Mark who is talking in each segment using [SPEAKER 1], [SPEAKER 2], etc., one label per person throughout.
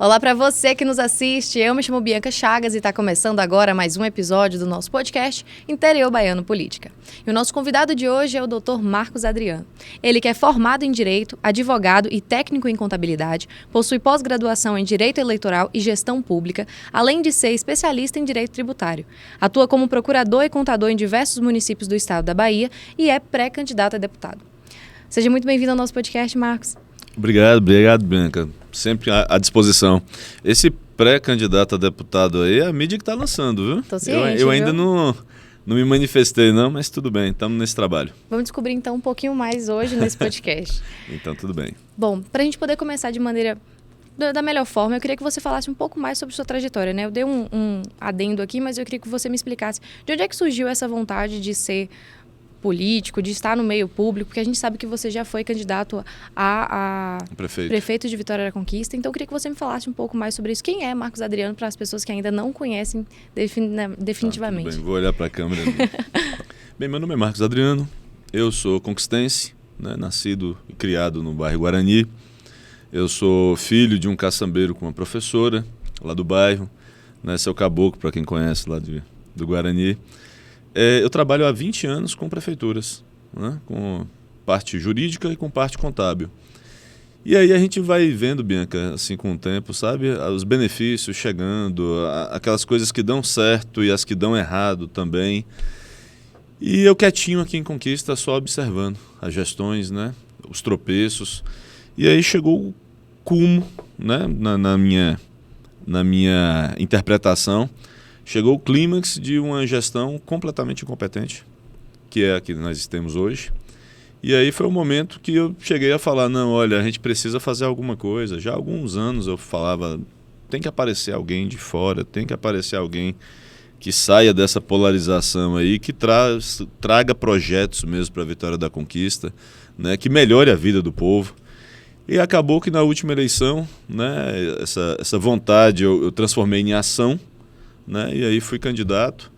[SPEAKER 1] Olá para você que nos assiste, eu me chamo Bianca Chagas e está começando agora mais um episódio do nosso podcast Interior Baiano Política. E o nosso convidado de hoje é o Dr. Marcos Adriano. Ele que é formado em Direito, advogado e técnico em Contabilidade, possui pós-graduação em Direito Eleitoral e Gestão Pública, além de ser especialista em Direito Tributário. Atua como procurador e contador em diversos municípios do estado da Bahia e é pré-candidato a deputado. Seja muito bem-vindo ao nosso podcast, Marcos.
[SPEAKER 2] Obrigado, Bianca. Sempre à disposição. Esse pré-candidato a deputado aí é a mídia que está lançando, viu?
[SPEAKER 1] Tô ciente,
[SPEAKER 2] eu ainda não me manifestei, não, mas tudo bem, estamos nesse trabalho.
[SPEAKER 1] Vamos descobrir, então, um pouquinho mais hoje nesse podcast.
[SPEAKER 2] Então, tudo bem.
[SPEAKER 1] Bom, para a gente poder começar de maneira da melhor forma, eu queria que você falasse um pouco mais sobre sua trajetória, né? Eu dei um adendo aqui, mas eu queria que você me explicasse de onde é que surgiu essa vontade de ser político, de estar no meio público, porque a gente sabe que você já foi candidato a prefeito de Vitória da Conquista, então eu queria que você me falasse um pouco mais sobre isso. Quem é Marcos Adriano para as pessoas que ainda não conhecem definitivamente?
[SPEAKER 2] Tudo bem, vou olhar para a câmera. Bem, meu nome é Marcos Adriano, eu sou conquistense, né, nascido e criado no bairro Guarani. Eu sou filho de um caçambeiro com uma professora lá do bairro, né, seu Caboclo, para quem conhece lá do Guarani. Eu trabalho há 20 anos com prefeituras, né, com parte jurídica e com parte contábil. E aí a gente vai vendo, Bianca, assim com o tempo, sabe, os benefícios chegando, aquelas coisas que dão certo e as que dão errado também. E eu quietinho aqui em Conquista, só observando as gestões, né, os tropeços. E aí chegou o cumo, né, na minha interpretação. Chegou o clímax de uma gestão completamente incompetente, que é a que nós temos hoje. E aí foi o momento que eu cheguei a falar, não, olha, a gente precisa fazer alguma coisa. Já há alguns anos eu falava, tem que aparecer alguém de fora, tem que aparecer alguém que saia dessa polarização aí, que traga projetos mesmo para a Vitória da Conquista, né, que melhore a vida do povo. E acabou que na última eleição, né, essa vontade eu transformei em ação, né? E aí fui candidato,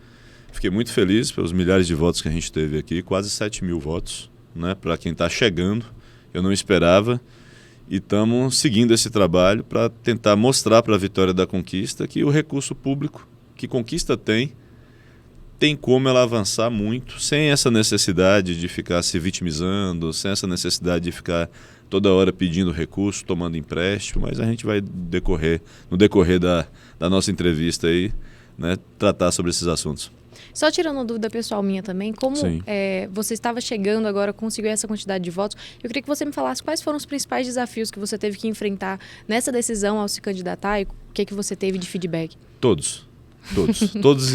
[SPEAKER 2] fiquei muito feliz pelos milhares de votos que a gente teve aqui, quase 7 mil votos, né? Para quem está chegando, eu não esperava, e estamos seguindo esse trabalho para tentar mostrar para a Vitória da Conquista que o recurso público que Conquista tem como ela avançar muito, sem essa necessidade de ficar se vitimizando, sem essa necessidade de ficar toda hora pedindo recurso, tomando empréstimo, mas a gente vai no decorrer da nossa entrevista aí, né, tratar sobre esses assuntos.
[SPEAKER 1] Só tirando uma dúvida pessoal minha também, como você estava chegando agora, conseguiu essa quantidade de votos, eu queria que você me falasse quais foram os principais desafios que você teve que enfrentar nessa decisão ao se candidatar e o que você teve de feedback? Todos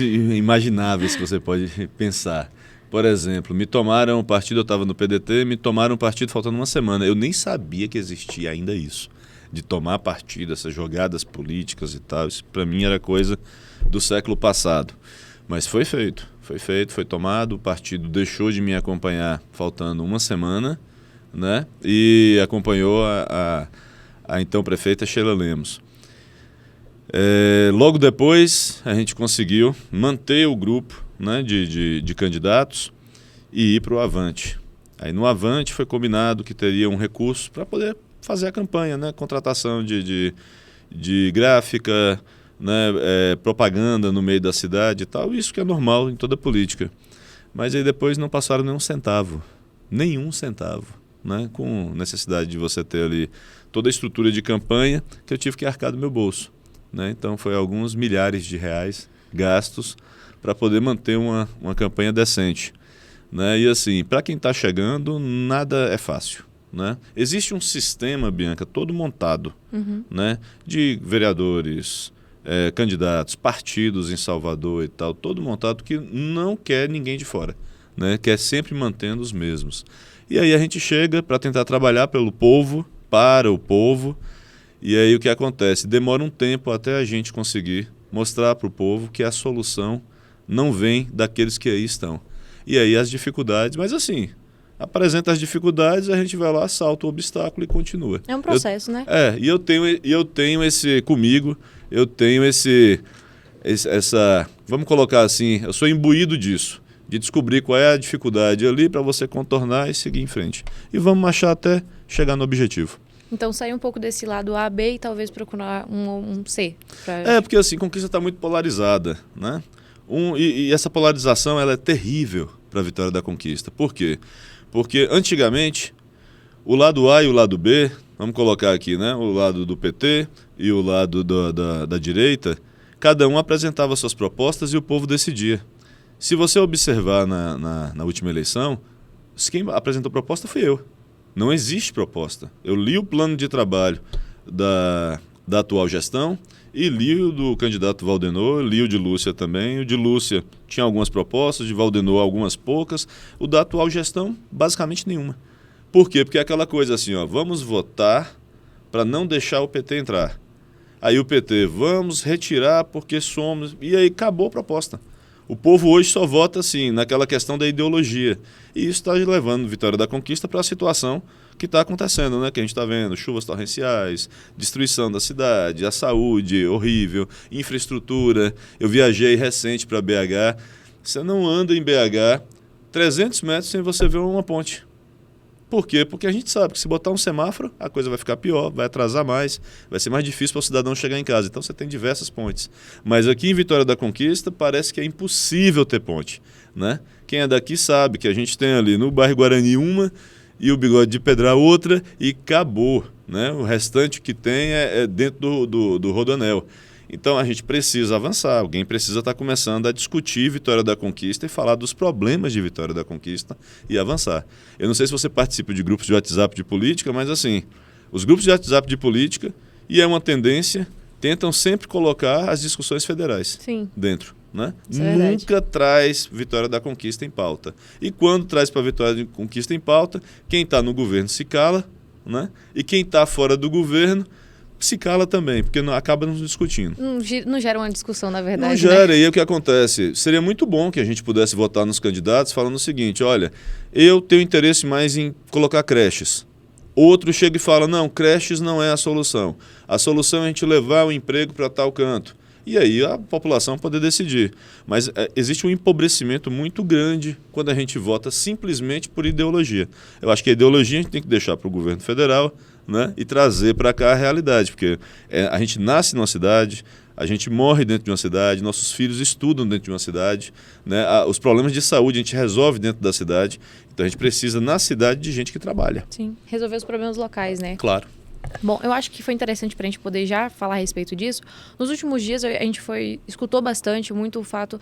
[SPEAKER 2] imagináveis que você pode pensar. Por exemplo, me tomaram o partido, eu estava no PDT, me tomaram o partido faltando uma semana. Eu nem sabia que existia ainda isso, de tomar partido, essas jogadas políticas e tal. Isso para mim era coisa do século passado. Mas foi feito, foi tomado, o partido deixou de me acompanhar faltando uma semana, né? E acompanhou a então prefeita Sheila Lemos. Logo depois a gente conseguiu manter o grupo, né, de candidatos e ir para o Avante. Aí no Avante foi combinado que teria um recurso para poder fazer a campanha, né, contratação de gráfica, né, propaganda no meio da cidade e tal, isso que é normal em toda política. Mas aí depois não passaram nenhum centavo, né, com necessidade de você ter ali toda a estrutura de campanha que eu tive que arcar do meu bolso. Né? Então foi alguns milhares de reais gastos para poder manter uma campanha decente. Né? E assim, para quem está chegando, nada é fácil. Né? Existe um sistema, Bianca, todo montado, né? De vereadores, candidatos, partidos em Salvador e tal, todo montado que não quer ninguém de fora, né? Quer sempre mantendo os mesmos. E aí a gente chega para tentar trabalhar pelo povo, para o povo. E aí o que acontece? Demora um tempo até a gente conseguir mostrar para o povo que a solução não vem daqueles que aí estão. E aí as dificuldades, mas assim, apresenta as dificuldades, a gente vai lá, salta o obstáculo e continua.
[SPEAKER 1] É um processo, né?
[SPEAKER 2] E eu tenho esse comigo, eu tenho essa, vamos colocar assim, eu sou imbuído disso, de descobrir qual é a dificuldade ali para você contornar e seguir em frente. E vamos marchar até chegar no objetivo.
[SPEAKER 1] Então, sair um pouco desse lado A, B e talvez procurar um C.
[SPEAKER 2] Porque assim, a conquista está muito polarizada, né? E essa polarização ela é terrível para a vitória da conquista. Por quê? Porque antigamente, o lado A e o lado B, vamos colocar aqui, né? O lado do PT e o lado da direita, cada um apresentava suas propostas e o povo decidia. Se você observar na última eleição, quem apresentou proposta fui eu. Não existe proposta. Eu li o plano de trabalho da atual gestão e li o do candidato Valdenor, li o de Lúcia também. O de Lúcia tinha algumas propostas, de Valdenor algumas poucas. O da atual gestão, basicamente nenhuma. Por quê? Porque é aquela coisa assim, ó, vamos votar para não deixar o PT entrar. Aí o PT, vamos retirar porque somos... E aí acabou a proposta. O povo hoje só vota assim, naquela questão da ideologia. E isso está levando Vitória da Conquista para a situação que está acontecendo, né? Que a gente está vendo, chuvas torrenciais, destruição da cidade, a saúde horrível, infraestrutura. Eu viajei recente para BH. Você não anda em BH 300 metros sem você ver uma ponte. Por quê? Porque a gente sabe que se botar um semáforo, a coisa vai ficar pior, vai atrasar mais, vai ser mais difícil para o cidadão chegar em casa. Então você tem diversas pontes. Mas aqui em Vitória da Conquista parece que é impossível ter ponte, né? Quem é daqui sabe que a gente tem ali no bairro Guarani uma e o Bigode de Pedra outra e acabou, né? O restante que tem é dentro do Rodoanel. Então a gente precisa avançar, alguém precisa estar começando a discutir Vitória da Conquista e falar dos problemas de Vitória da Conquista e avançar. Eu não sei se você participa de grupos de WhatsApp de política, mas assim, os grupos de WhatsApp de política, e é uma tendência, tentam sempre colocar as discussões federais dentro. Né? Nunca traz Vitória da Conquista em pauta. E quando traz para Vitória da Conquista em pauta, quem está no governo se cala, né? E quem está fora do governo se cala também, porque acaba nos discutindo.
[SPEAKER 1] Não gera uma discussão, na verdade.
[SPEAKER 2] Não gera,
[SPEAKER 1] né?
[SPEAKER 2] E aí o que acontece? Seria muito bom que a gente pudesse votar nos candidatos falando o seguinte, olha, eu tenho interesse mais em colocar creches. Outro chega e fala, não, creches não é a solução. A solução é a gente levar o emprego para tal canto. E aí a população poder decidir. Mas existe um empobrecimento muito grande quando a gente vota simplesmente por ideologia. Eu acho que a ideologia a gente tem que deixar para o governo federal, né, e trazer para cá a realidade, porque a gente nasce numa cidade, a gente morre dentro de uma cidade, nossos filhos estudam dentro de uma cidade, né, os problemas de saúde a gente resolve dentro da cidade, então a gente precisa na cidade de gente que trabalha.
[SPEAKER 1] Sim, resolver os problemas locais, né?
[SPEAKER 2] Claro.
[SPEAKER 1] Bom, eu acho que foi interessante para a gente poder já falar a respeito disso. Nos últimos dias a gente escutou bastante muito o fato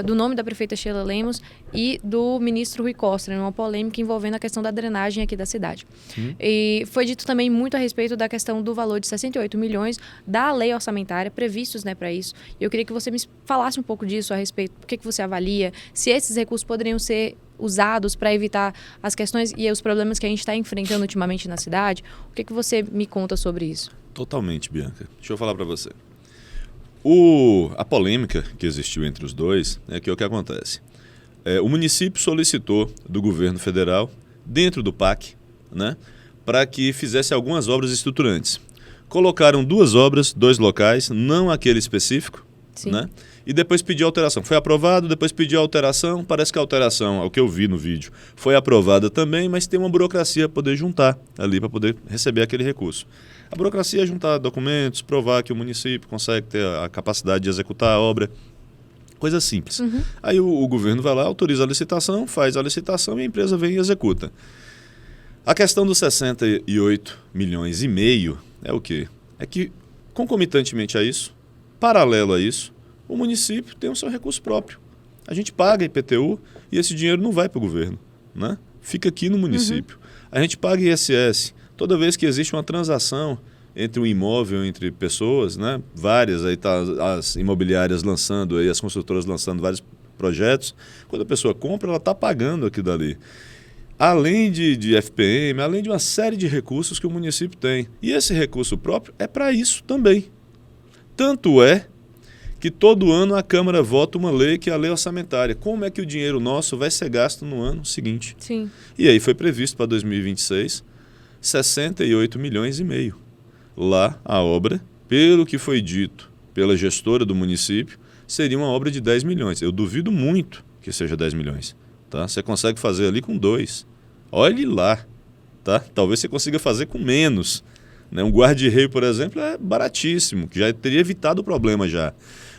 [SPEAKER 1] do nome da prefeita Sheila Lemos e do ministro Rui Costa, uma polêmica envolvendo a questão da drenagem aqui da cidade. E foi dito também muito a respeito da questão do valor de 68 milhões da lei orçamentária previstos, né, para isso. E eu queria que você me falasse um pouco disso a respeito, o que você avalia, se esses recursos poderiam ser usados para evitar as questões e os problemas que a gente está enfrentando ultimamente na cidade. O que você me conta sobre isso?
[SPEAKER 2] Totalmente, Bianca. Deixa eu falar para você. A polêmica que existiu entre os dois é que o que acontece. O município solicitou do governo federal, dentro do PAC, né, para que fizesse algumas obras estruturantes. Colocaram 2 obras, 2 locais, não aquele específico, né? E depois pediu alteração. Foi aprovado, depois pediu alteração. Parece que a alteração, ao que eu vi no vídeo, foi aprovada também, mas tem uma burocracia para poder juntar ali, para poder receber aquele recurso. A burocracia é juntar documentos, provar que o município consegue ter a capacidade de executar a obra. Coisa simples. Aí o governo vai lá, autoriza a licitação, faz a licitação e a empresa vem e executa. A questão dos 68 milhões e meio é o quê? É que, concomitantemente a isso, paralelo a isso, o município tem o seu recurso próprio. A gente paga IPTU e esse dinheiro não vai para o governo, né? Fica aqui no município. A gente paga ISS. Toda vez que existe uma transação entre um imóvel, entre pessoas, né? Várias, aí tá as imobiliárias lançando, aí as construtoras lançando vários projetos. Quando a pessoa compra, ela está pagando aquilo dali. Além de FPM, além de uma série de recursos que o município tem. E esse recurso próprio é para isso também. Tanto é que todo ano a Câmara vota uma lei que é a lei orçamentária. Como é que o dinheiro nosso vai ser gasto no ano seguinte?
[SPEAKER 1] Sim.
[SPEAKER 2] E aí foi previsto para 2026 68 milhões e meio. Lá a obra, pelo que foi dito pela gestora do município, seria uma obra de 10 milhões. Eu duvido muito que seja 10 milhões. Tá? Você consegue fazer ali com 2. Olhe lá. Tá? Talvez você consiga fazer com menos. Né? Um guarda-reio, por exemplo, é baratíssimo, que já teria evitado o problema já.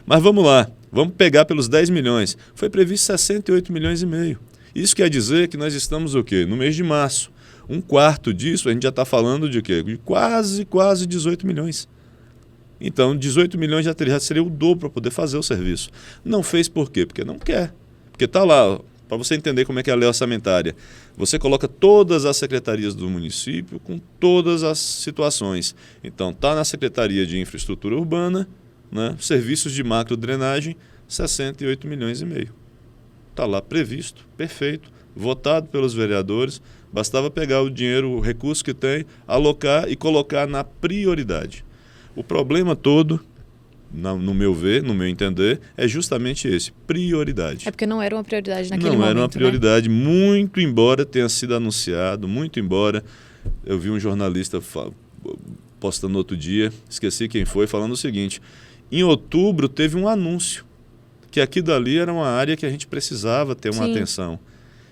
[SPEAKER 2] Mas vamos lá, vamos pegar pelos 10 milhões. Foi previsto 68 milhões e meio. Isso quer dizer que nós estamos o quê? No mês de março. Um quarto disso, a gente já está falando de quê? De quase 18 milhões. Então, 18 milhões já seria o dobro para poder fazer o serviço. Não fez por quê? Porque não quer. Porque está lá, para você entender como é que é a lei orçamentária. Você coloca todas as secretarias do município com todas as situações. Então, está na Secretaria de Infraestrutura Urbana, né? Serviços de macro-drenagem, 68 milhões e meio. Está lá previsto, perfeito, votado pelos vereadores. Bastava pegar o dinheiro, o recurso que tem, alocar e colocar na prioridade. O problema todo, no meu ver, no meu entender, é justamente esse, prioridade.
[SPEAKER 1] É porque não era uma prioridade naquele momento,
[SPEAKER 2] Não era uma prioridade,
[SPEAKER 1] né?
[SPEAKER 2] Muito embora tenha sido anunciado, muito embora eu vi um jornalista postando outro dia, esqueci quem foi, falando o seguinte: em outubro teve um anúncio que aqui dali era uma área que a gente precisava ter uma atenção.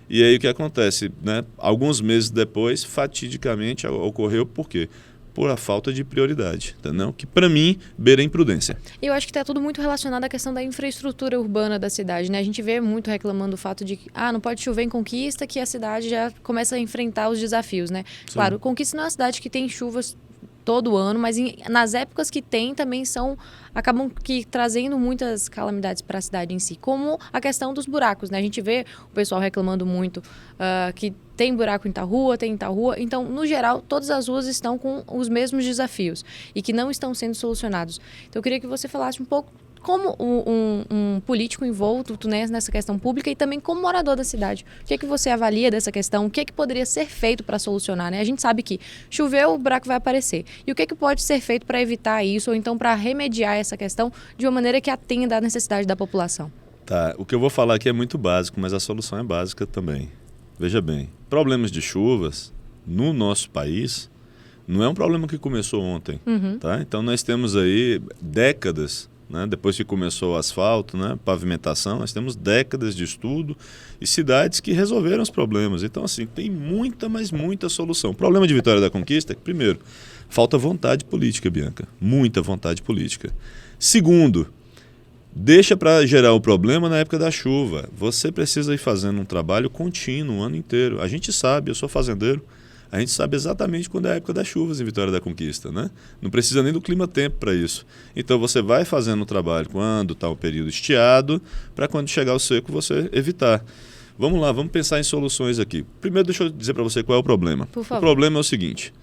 [SPEAKER 2] E aí o que acontece? Né? Alguns meses depois, fatidicamente ocorreu por quê? Por a falta de prioridade, entendeu? Que para mim beira a imprudência.
[SPEAKER 1] Eu acho que está tudo muito relacionado à questão da infraestrutura urbana da cidade, né? A gente vê muito reclamando do fato de que não pode chover em Conquista, que a cidade já começa a enfrentar os desafios, né? Sim. Claro, Conquista não é uma cidade que tem chuvas todo ano, mas nas épocas que tem também acabam trazendo muitas calamidades para a cidade em si, como a questão dos buracos, né? A gente vê o pessoal reclamando muito que tem buraco em tal rua, tem em tal rua. Então, no geral, todas as ruas estão com os mesmos desafios e que não estão sendo solucionados. Então, eu queria que você falasse um pouco como um político envolto, né, nessa questão pública e também como morador da cidade. O que você avalia dessa questão? O que poderia ser feito para solucionar, né? A gente sabe que choveu, o buraco vai aparecer. E o que pode ser feito para evitar isso ou então para remediar essa questão de uma maneira que atenda à necessidade da população?
[SPEAKER 2] Tá, o que eu vou falar aqui é muito básico, mas a solução é básica também. Veja bem, problemas de chuvas no nosso país não é um problema que começou ontem. Tá? Então nós temos aí décadas, né? Depois que começou o asfalto, né? Pavimentação, nós temos décadas de estudo e cidades que resolveram os problemas. Então, assim, tem muita, mas muita solução. O problema de Vitória da Conquista é que, primeiro, falta vontade política, Bianca. Muita vontade política. Segundo, deixa para gerar o problema na época da chuva. Você precisa ir fazendo um trabalho contínuo o ano inteiro. A gente sabe, eu sou fazendeiro, a gente sabe exatamente quando é a época das chuvas em Vitória da Conquista, né? Não precisa nem do clima-tempo para isso. Então você vai fazendo o trabalho quando está o período estiado, para quando chegar o seco você evitar. Vamos lá, vamos pensar em soluções aqui. Primeiro deixa eu dizer para você qual é o problema.
[SPEAKER 1] Por favor.
[SPEAKER 2] O problema é o seguinte: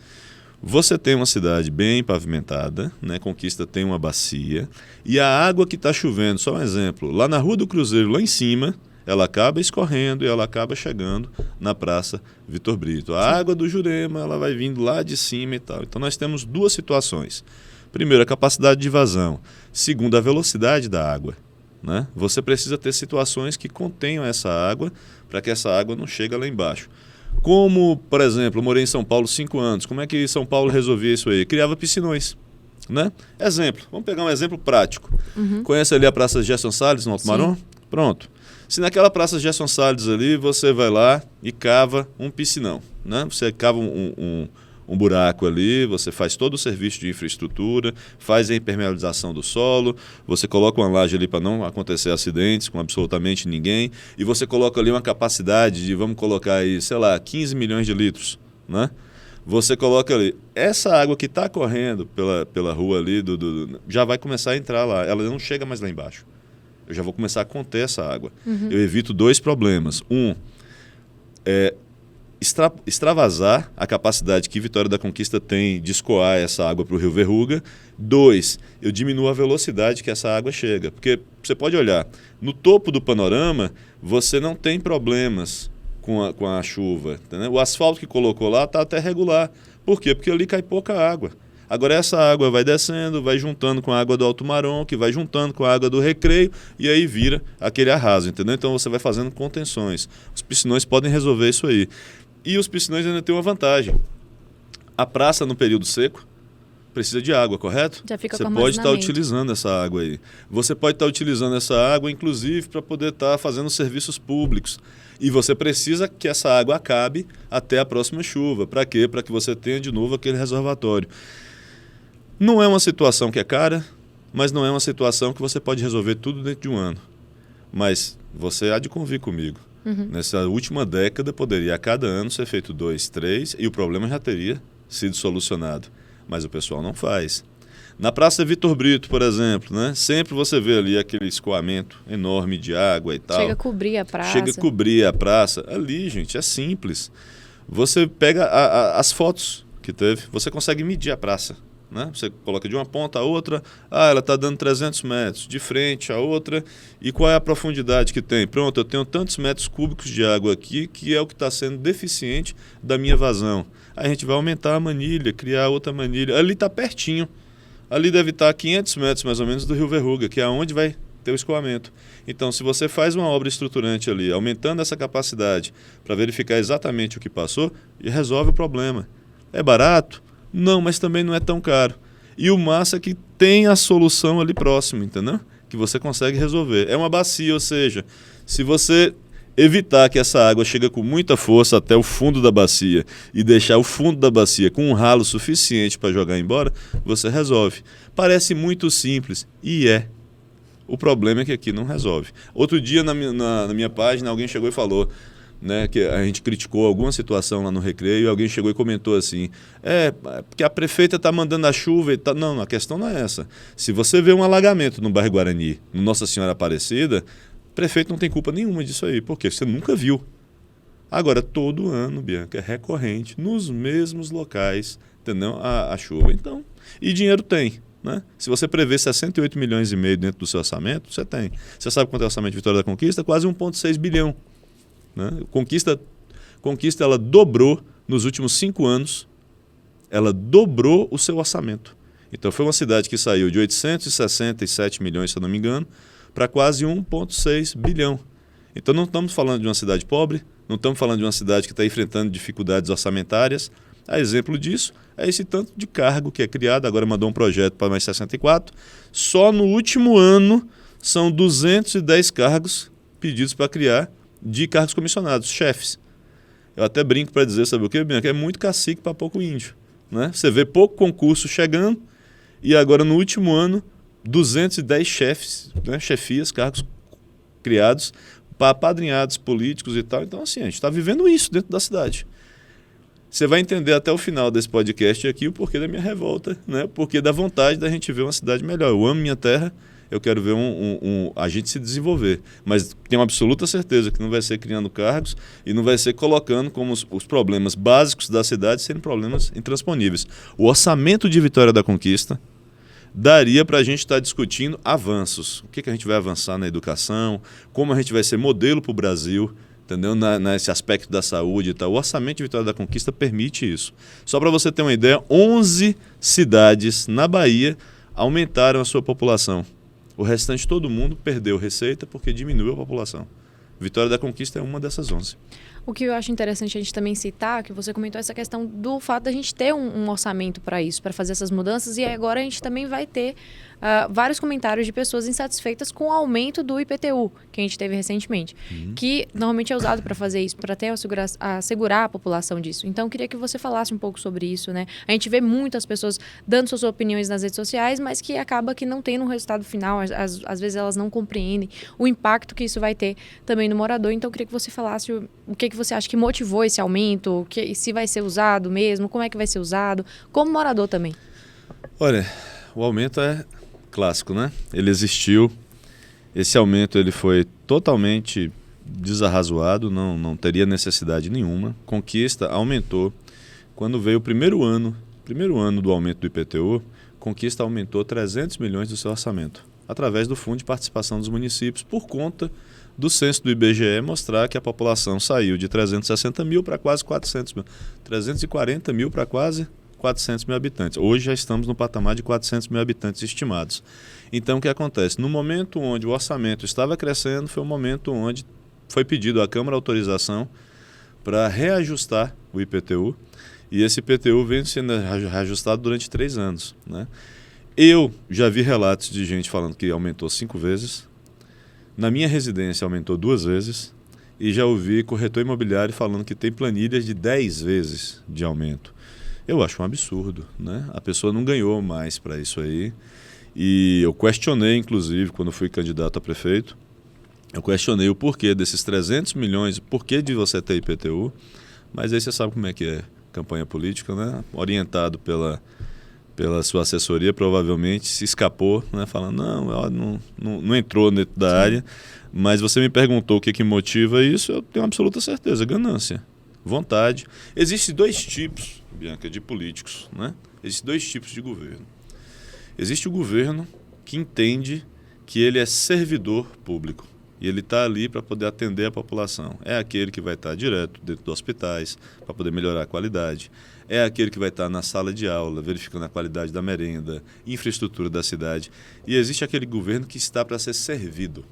[SPEAKER 2] você tem uma cidade bem pavimentada, né? Conquista tem uma bacia, e a água que está chovendo, só um exemplo, lá na Rua do Cruzeiro, lá em cima, ela acaba escorrendo e ela acaba chegando na Praça Vitor Brito. A água do Jurema, ela vai vindo lá de cima e tal. Então nós temos duas situações. Primeiro, a capacidade de vazão. Segundo, a velocidade da água, né? Você precisa ter situações que contenham essa água para que essa água não chegue lá embaixo. Como, por exemplo, eu morei em São Paulo 5 anos. Como é que São Paulo resolvia isso aí? Criava piscinões, né? Exemplo, vamos pegar um exemplo prático. Conhece ali a Praça Gerson Salles, no Alto Marom? Pronto. Se naquela Praça Gerson Salles ali, você vai lá e cava um piscinão, né? Você cava um buraco ali, você faz todo o serviço de infraestrutura, faz a impermeabilização do solo, você coloca uma laje ali para não acontecer acidentes com absolutamente ninguém, e você coloca ali uma capacidade de, vamos colocar aí, sei lá, 15 milhões de litros, né? Você coloca ali, essa água que está correndo pela rua ali, já vai começar a entrar lá, ela não chega mais lá embaixo. Eu já vou começar a conter essa água. Eu evito dois problemas. Extravasar a capacidade que Vitória da Conquista tem de escoar essa água para o Rio Verruga. 2, eu diminuo a velocidade que essa água chega. Porque você pode olhar, no topo do panorama, você não tem problemas com a chuva. Entendeu? O asfalto que colocou lá está até regular. Por quê? Porque ali cai pouca água. Agora essa água vai descendo, vai juntando com a água do Alto Marom, que vai juntando com a água do Recreio, e aí vira aquele arraso, entendeu? Então você vai fazendo contenções. Os piscinões podem resolver isso aí. E os piscinões ainda têm uma vantagem. A praça no período seco, precisa de água, correto?
[SPEAKER 1] Já fica
[SPEAKER 2] Você
[SPEAKER 1] com
[SPEAKER 2] pode estar
[SPEAKER 1] armazenamento.
[SPEAKER 2] utilizando essa água aí. Você pode estar utilizando essa água, inclusive, para poder estar fazendo serviços públicos. E você precisa que essa água acabe até a próxima chuva. Para quê? Para que você tenha de novo aquele reservatório. Não é uma situação que é cara, mas não é uma situação que você pode resolver tudo dentro de um ano. Mas você há de convir comigo. Nessa última década, poderia a cada ano ser feito 2, 3, e o problema já teria sido solucionado. Mas o pessoal não faz. Na Praça Vitor Brito, por exemplo, né? Sempre você vê ali aquele escoamento enorme de água e tal.
[SPEAKER 1] Chega a cobrir a praça.
[SPEAKER 2] Chega a cobrir a praça. Ali, gente, é simples. Você pega as fotos que teve, você consegue medir a praça. Né? Você coloca de uma ponta a outra, ela está dando 300 metros, de frente a outra, e qual é a profundidade que tem? Pronto, eu tenho tantos metros cúbicos de água aqui, que é o que está sendo deficiente da minha vazão. Aí a gente vai aumentar a manilha, criar outra manilha. Ali está pertinho. Ali deve estar a 500 metros mais ou menos do Rio Verruga, que é onde vai ter o escoamento. Então, se você faz uma obra estruturante ali, aumentando essa capacidade para verificar exatamente o que passou, e resolve o problema. É barato? Não, mas também não é tão caro. E o massa é que tem a solução ali próximo, entendeu? Que você consegue resolver. É uma bacia, ou seja, se você evitar que essa água chegue com muita força até o fundo da bacia e deixar o fundo da bacia com um ralo suficiente para jogar embora, você resolve. Parece muito simples, e é. O problema é que aqui não resolve. Outro dia na minha página alguém chegou e falou, né, que a gente criticou alguma situação lá no Recreio, e alguém chegou e comentou assim, porque a prefeita está mandando a chuva e tá... Não, a questão não é essa. Se você vê um alagamento no bairro Guarani, no Nossa Senhora Aparecida, o prefeito não tem culpa nenhuma disso aí, porque você nunca viu. Agora, todo ano, Bianca, é recorrente, nos mesmos locais, entendeu? A chuva. Então, e dinheiro tem. Né? Se você prevê 68 milhões e meio dentro do seu orçamento, você tem. Você sabe quanto é o orçamento de Vitória da Conquista? Quase 1,6 bilhão. Né? Conquista ela dobrou nos últimos 5 anos, ela dobrou o seu orçamento. Então foi uma cidade que saiu de 867 milhões, se eu não me engano, para quase 1,6 bilhão. Então não estamos falando de uma cidade pobre, não estamos falando de uma cidade que está enfrentando dificuldades orçamentárias. A exemplo disso é esse tanto de cargo que é criado, agora mandou um projeto para mais 64. Só no último ano são 210 cargos pedidos para criar de cargos comissionados, chefes. Eu até brinco para dizer, sabe o quê, Bianca? É muito cacique para pouco índio. Né? Você vê pouco concurso chegando e agora no último ano 210 chefes, né? Chefias, cargos criados para apadrinhados políticos e tal. Então assim, a gente está vivendo isso dentro da cidade. Você vai entender até o final desse podcast aqui o porquê da minha revolta, né? O porquê da vontade da gente ver uma cidade melhor. Eu amo minha terra, eu quero ver a gente se desenvolver. Mas tenho absoluta certeza que não vai ser criando cargos e não vai ser colocando como os problemas básicos da cidade serem problemas intransponíveis. O orçamento de Vitória da Conquista daria para a gente estar discutindo avanços. O que a gente vai avançar na educação, como a gente vai ser modelo para o Brasil, entendeu? Nesse aspecto da saúde e tal. O orçamento de Vitória da Conquista permite isso. Só para você ter uma ideia, 11 cidades na Bahia aumentaram a sua população. O restante, todo mundo perdeu receita porque diminuiu a população. Vitória da Conquista é uma dessas 11.
[SPEAKER 1] O que eu acho interessante a gente também citar, que você comentou essa questão do fato da gente ter um orçamento para isso, para fazer essas mudanças, e agora a gente também vai ter vários comentários de pessoas insatisfeitas com o aumento do IPTU, que a gente teve recentemente, que normalmente é usado para fazer isso, para assegurar a população disso. Então, eu queria que você falasse um pouco sobre isso, né? A gente vê muitas pessoas dando suas opiniões nas redes sociais, mas que acaba que não tem um resultado final, às vezes elas não compreendem o impacto que isso vai ter também no morador. Então, eu queria que você falasse o que você acha que motivou esse aumento, se vai ser usado mesmo, como é que vai ser usado, como morador também.
[SPEAKER 2] Olha, o aumento é clássico, né? Ele existiu, esse aumento ele foi totalmente desarrazoado, não teria necessidade nenhuma. Conquista aumentou. Quando veio o primeiro ano do aumento do IPTU, Conquista aumentou 300 milhões do seu orçamento, através do Fundo de Participação dos Municípios, por conta do censo do IBGE mostrar que a população saiu de 360 mil para quase 400 mil, 340 mil para quase 400 mil habitantes. Hoje já estamos no patamar de 400 mil habitantes estimados. Então, o que acontece? No momento onde o orçamento estava crescendo, foi o momento onde foi pedido à Câmara autorização para reajustar o IPTU E esse IPTU vem sendo reajustado durante 3 anos, né? Eu já vi relatos de gente falando que aumentou 5 vezes. Na minha residência aumentou 2 vezes. E já ouvi corretor imobiliário falando que tem planilhas de 10 vezes de aumento. Eu acho um absurdo, né? A pessoa não ganhou mais para isso aí. E eu questionei, inclusive, quando fui candidato a prefeito, eu questionei o porquê desses 300 milhões, o porquê de você ter IPTU. Mas aí você sabe como é que é campanha política, né? Orientado pela sua assessoria, provavelmente se escapou, né? Falando, não entrou dentro da área. Mas você me perguntou o que motiva isso, eu tenho absoluta certeza, ganância, vontade. Existem 2 tipos, Bianca, de políticos, né? Existem 2 tipos de governo. Existe o governo que entende que ele é servidor público. E ele está ali para poder atender a população. É aquele que vai estar direto dentro dos hospitais, para poder melhorar a qualidade. É aquele que vai estar na sala de aula, verificando a qualidade da merenda, infraestrutura da cidade. E existe aquele governo que está para ser servido,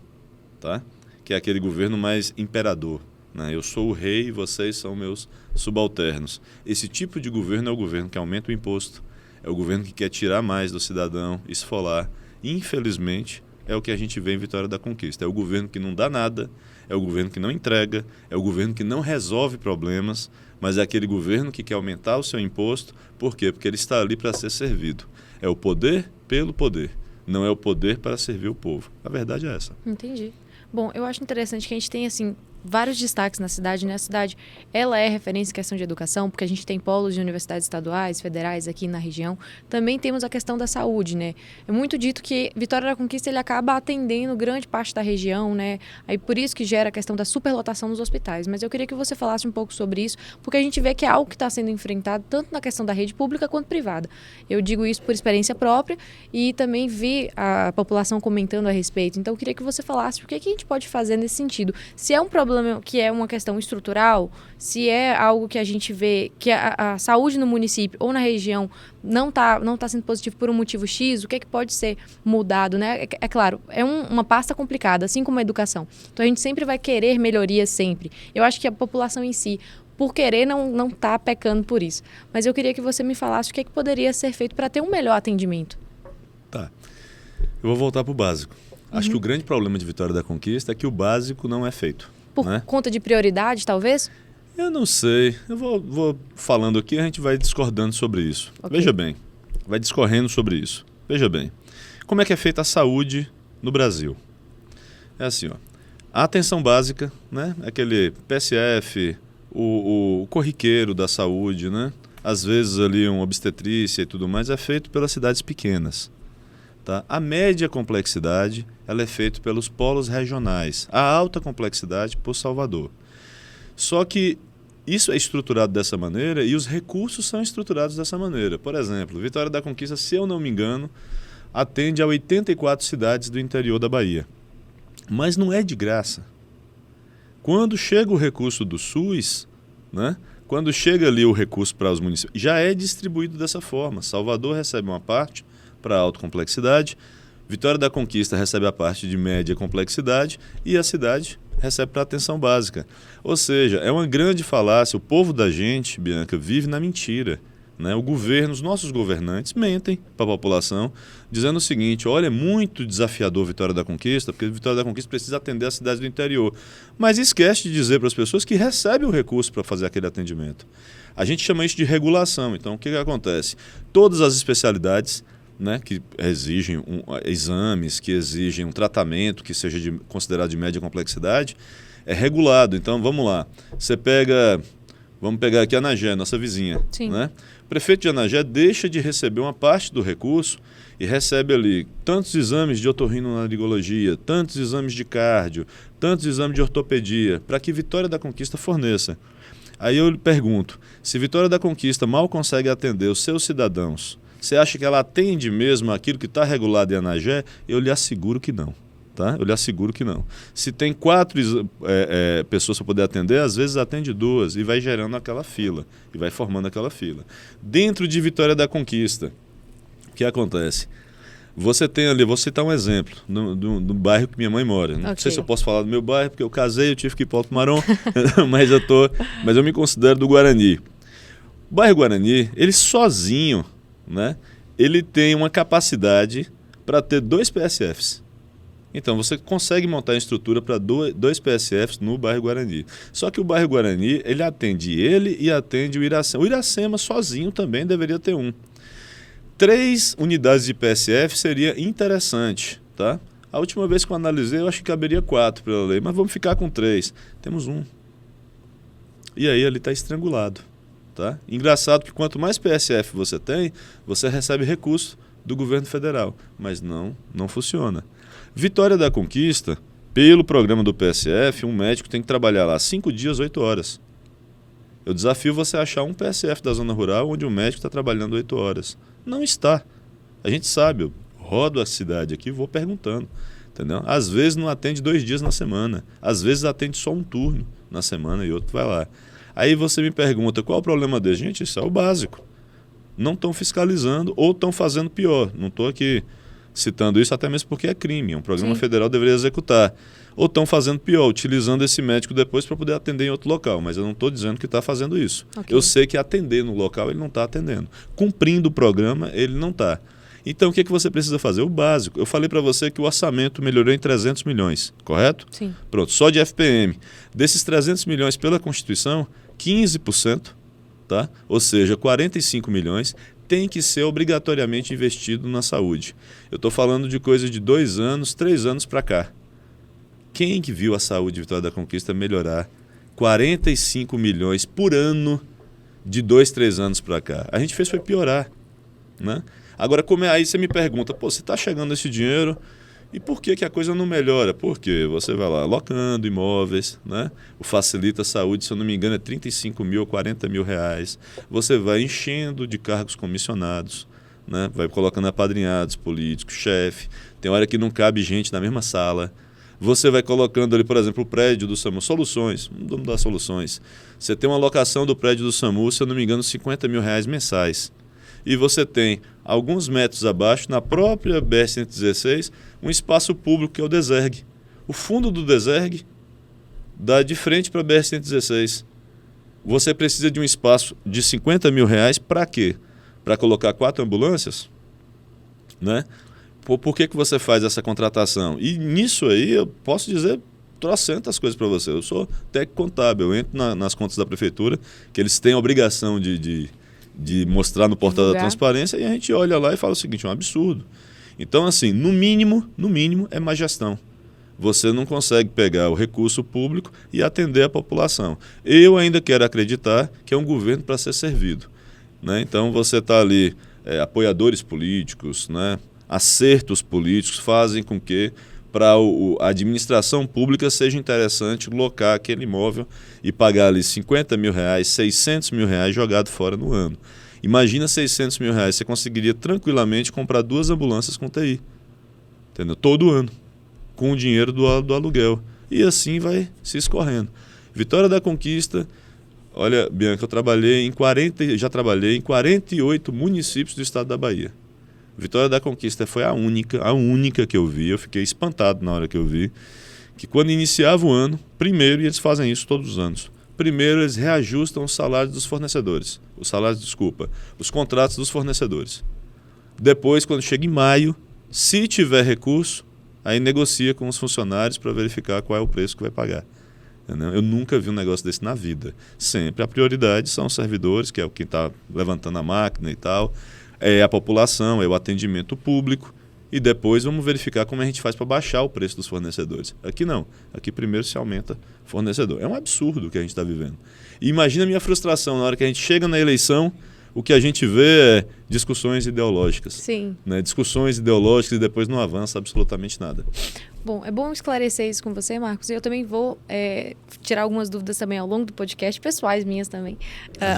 [SPEAKER 2] tá? Que é aquele governo mais imperador, né? Eu sou o rei e vocês são meus subalternos. Esse tipo de governo é o governo que aumenta o imposto, é o governo que quer tirar mais do cidadão, esfolar. Infelizmente, é o que a gente vê em Vitória da Conquista. É o governo que não dá nada, é o governo que não entrega, é o governo que não resolve problemas, mas é aquele governo que quer aumentar o seu imposto. Por quê? Porque ele está ali para ser servido. É o poder pelo poder, não é o poder para servir o povo. A verdade é essa.
[SPEAKER 1] Entendi. Bom, eu acho interessante que a gente tem, assim, vários destaques na cidade, né? A cidade, ela é referência em questão de educação, porque a gente tem polos de universidades estaduais, federais aqui na região. Também temos a questão da saúde, né? É muito dito que Vitória da Conquista, ele acaba atendendo grande parte da região, né? Aí por isso que gera a questão da superlotação nos hospitais. Mas eu queria que você falasse um pouco sobre isso, porque a gente vê que é algo que está sendo enfrentado tanto na questão da rede pública quanto privada. Eu digo isso por experiência própria e também vi a população comentando a respeito. Então eu queria que você falasse o que a gente pode fazer nesse sentido. Se é um problema que é uma questão estrutural, se é algo que a gente vê que a saúde no município ou na região não está sendo positivo por um motivo X, o que é que pode ser mudado, né? É claro, é uma pasta complicada, assim como a educação. Então a gente sempre vai querer melhorias sempre. Eu acho que a população em si, por querer, não está pecando por isso. Mas eu queria que você me falasse o que é que poderia ser feito para ter um melhor atendimento.
[SPEAKER 2] Tá. Eu vou voltar para o básico. Acho que o grande problema de Vitória da Conquista é que o básico não é feito.
[SPEAKER 1] Por conta de prioridade, talvez?
[SPEAKER 2] Eu não sei. Eu vou falando aqui, a gente vai discordando sobre isso.
[SPEAKER 1] Okay.
[SPEAKER 2] Veja bem, vai discorrendo sobre isso. Veja bem, como é que é feita a saúde no Brasil? É assim, ó. A atenção básica, né? Aquele PSF, o corriqueiro da saúde, né? Às vezes ali uma obstetrícia e tudo mais, é feito pelas cidades pequenas. Tá? A média complexidade ela é feita pelos polos regionais, a alta complexidade por Salvador. Só que isso é estruturado dessa maneira e os recursos são estruturados dessa maneira. Por exemplo, Vitória da Conquista, se eu não me engano, atende a 84 cidades do interior da Bahia. Mas não é de graça. Quando chega o recurso do SUS, né? Quando chega ali o recurso para os municípios, já é distribuído dessa forma. Salvador recebe uma parte para alta complexidade, Vitória da Conquista recebe a parte de média complexidade e a cidade recebe para atenção básica. Ou seja, é uma grande falácia. O povo da gente, Bianca, vive na mentira, né? O governo, os nossos governantes mentem para a população, dizendo o seguinte: olha, é muito desafiador Vitória da Conquista, porque Vitória da Conquista precisa atender as cidades do interior. Mas esquece de dizer para as pessoas que recebem o recurso para fazer aquele atendimento. A gente chama isso de regulação. Então, o que acontece? Todas as especialidades, né, que exigem exames, que exigem um tratamento que seja considerado de média complexidade, é regulado. Então, vamos lá. Vamos pegar aqui a Anagé, nossa vizinha.
[SPEAKER 1] Sim.
[SPEAKER 2] Né? O prefeito de Anagé deixa de receber uma parte do recurso e recebe ali tantos exames de otorrinolaringologia, tantos exames de cardio, tantos exames de ortopedia, para que Vitória da Conquista forneça. Aí eu lhe pergunto, se Vitória da Conquista mal consegue atender os seus cidadãos, você acha que ela atende mesmo aquilo que está regulado em Anagé? Eu lhe asseguro que não. Tá? Eu lhe asseguro que não. Se tem 4 pessoas para poder atender, às vezes atende 2 e vai gerando aquela fila, e vai formando aquela fila. Dentro de Vitória da Conquista, o que acontece? Você tem ali, vou citar um exemplo, no bairro que minha mãe mora. Não sei se eu posso falar do meu bairro, porque eu casei, eu tive que ir para o Alto Marom, mas eu me considero do Guarani. O bairro Guarani, ele sozinho, né, ele tem uma capacidade para ter 2 PSFs. Então, você consegue montar a estrutura para 2 PSFs no bairro Guarani. Só que o bairro Guarani, ele atende ele e atende o Iracema. O Iracema sozinho também deveria ter 1. 3 unidades de PSF seria interessante, tá? A última vez que eu analisei, eu acho que caberia 4 pela lei, mas vamos ficar com 3. Temos 1. E aí ele está estrangulado, tá? Engraçado que quanto mais PSF você tem, você recebe recurso do governo federal, mas não funciona. Vitória da Conquista, pelo programa do PSF, um médico tem que trabalhar lá 5 dias, 8 horas. Eu desafio você a achar um PSF da zona rural onde o médico está trabalhando 8 horas. Não está. A gente sabe, eu rodo a cidade aqui e vou perguntando. Entendeu? Às vezes não atende 2 dias na semana. Às vezes atende só um turno na semana e outro vai lá. Aí você me pergunta, qual é o problema deles? Gente, isso é o básico. Não estão fiscalizando ou estão fazendo pior. Não estou aqui citando isso até mesmo porque é crime. Um programa federal deveria executar. Ou estão fazendo pior, utilizando esse médico depois para poder atender em outro local. Mas eu não estou dizendo que está fazendo isso. Okay. Eu sei que atender no local ele não está atendendo. Cumprindo o programa, ele não está. Então, o que você precisa fazer? O básico. Eu falei para você que o orçamento melhorou em 300 milhões, correto?
[SPEAKER 1] Sim.
[SPEAKER 2] Pronto, só de FPM. Desses 300 milhões pela Constituição, 15%, tá? Ou seja, 45 milhões, tem que ser obrigatoriamente investido na saúde. Eu estou falando de coisa de 2 anos, 3 anos para cá. Quem que viu a saúde de Vitória da Conquista melhorar 45 milhões por ano de 2, 3 anos para cá? A gente fez foi piorar, né? Agora, aí você me pergunta, você está chegando esse dinheiro e por que a coisa não melhora? Porque você vai lá alocando imóveis, né? O Facilita Saúde, se eu não me engano, é 35 mil ou 40 mil reais. Você vai enchendo de cargos comissionados, né? Vai colocando apadrinhados políticos, chefe. Tem hora que não cabe gente na mesma sala. Você vai colocando ali, por exemplo, o prédio do SAMU, soluções, vamos dar soluções. Você tem uma alocação do prédio do SAMU, se eu não me engano, 50 mil reais mensais. E você tem, alguns metros abaixo, na própria BR-116, um espaço público que é o Desergue. O fundo do Desergue dá de frente para a BR-116. Você precisa de um espaço de 50 mil reais para quê? Para colocar 4 ambulâncias? Né? Por que você faz essa contratação? E nisso aí eu posso dizer trocentas coisas para você. Eu sou técnico contábil, eu entro nas contas da prefeitura, que eles têm a obrigação de mostrar no portal da transparência, e a gente olha lá e fala o seguinte, é um absurdo. Então, assim, no mínimo, é má gestão. Você não consegue pegar o recurso público e atender a população. Eu ainda quero acreditar que é um governo para ser servido, né? Então, você está ali, apoiadores políticos, né? Acertos políticos fazem com que para a administração pública seja interessante locar aquele imóvel e pagar ali 50 mil reais, 600 mil reais jogado fora no ano. Imagina 600 mil reais, você conseguiria tranquilamente comprar 2 ambulâncias com TI, entendeu? Todo ano, com o dinheiro do aluguel. E assim vai se escorrendo. Vitória da Conquista, olha, Bianca, já trabalhei em 48 municípios do estado da Bahia. Vitória da Conquista foi a única que eu vi, eu fiquei espantado na hora que eu vi, que quando iniciava o ano, primeiro, e eles fazem isso todos os anos, primeiro eles reajustam os salários dos fornecedores, os contratos dos fornecedores. Depois, quando chega em maio, se tiver recurso, aí negocia com os funcionários para verificar qual é o preço que vai pagar. Entendeu? Eu nunca vi um negócio desse na vida. Sempre a prioridade são os servidores, que é quem está levantando a máquina e tal, é a população, é o atendimento público, e depois vamos verificar como a gente faz para baixar o preço dos fornecedores. Aqui não, aqui primeiro se aumenta fornecedor. É um absurdo o que a gente está vivendo. E imagina a minha frustração na hora que a gente chega na eleição, o que a gente vê é discussões ideológicas.
[SPEAKER 1] Sim.
[SPEAKER 2] Né? Discussões ideológicas e depois não avança absolutamente nada.
[SPEAKER 1] Bom, é bom esclarecer isso com você, Marcos. E eu também vou tirar algumas dúvidas também ao longo do podcast, pessoais minhas também.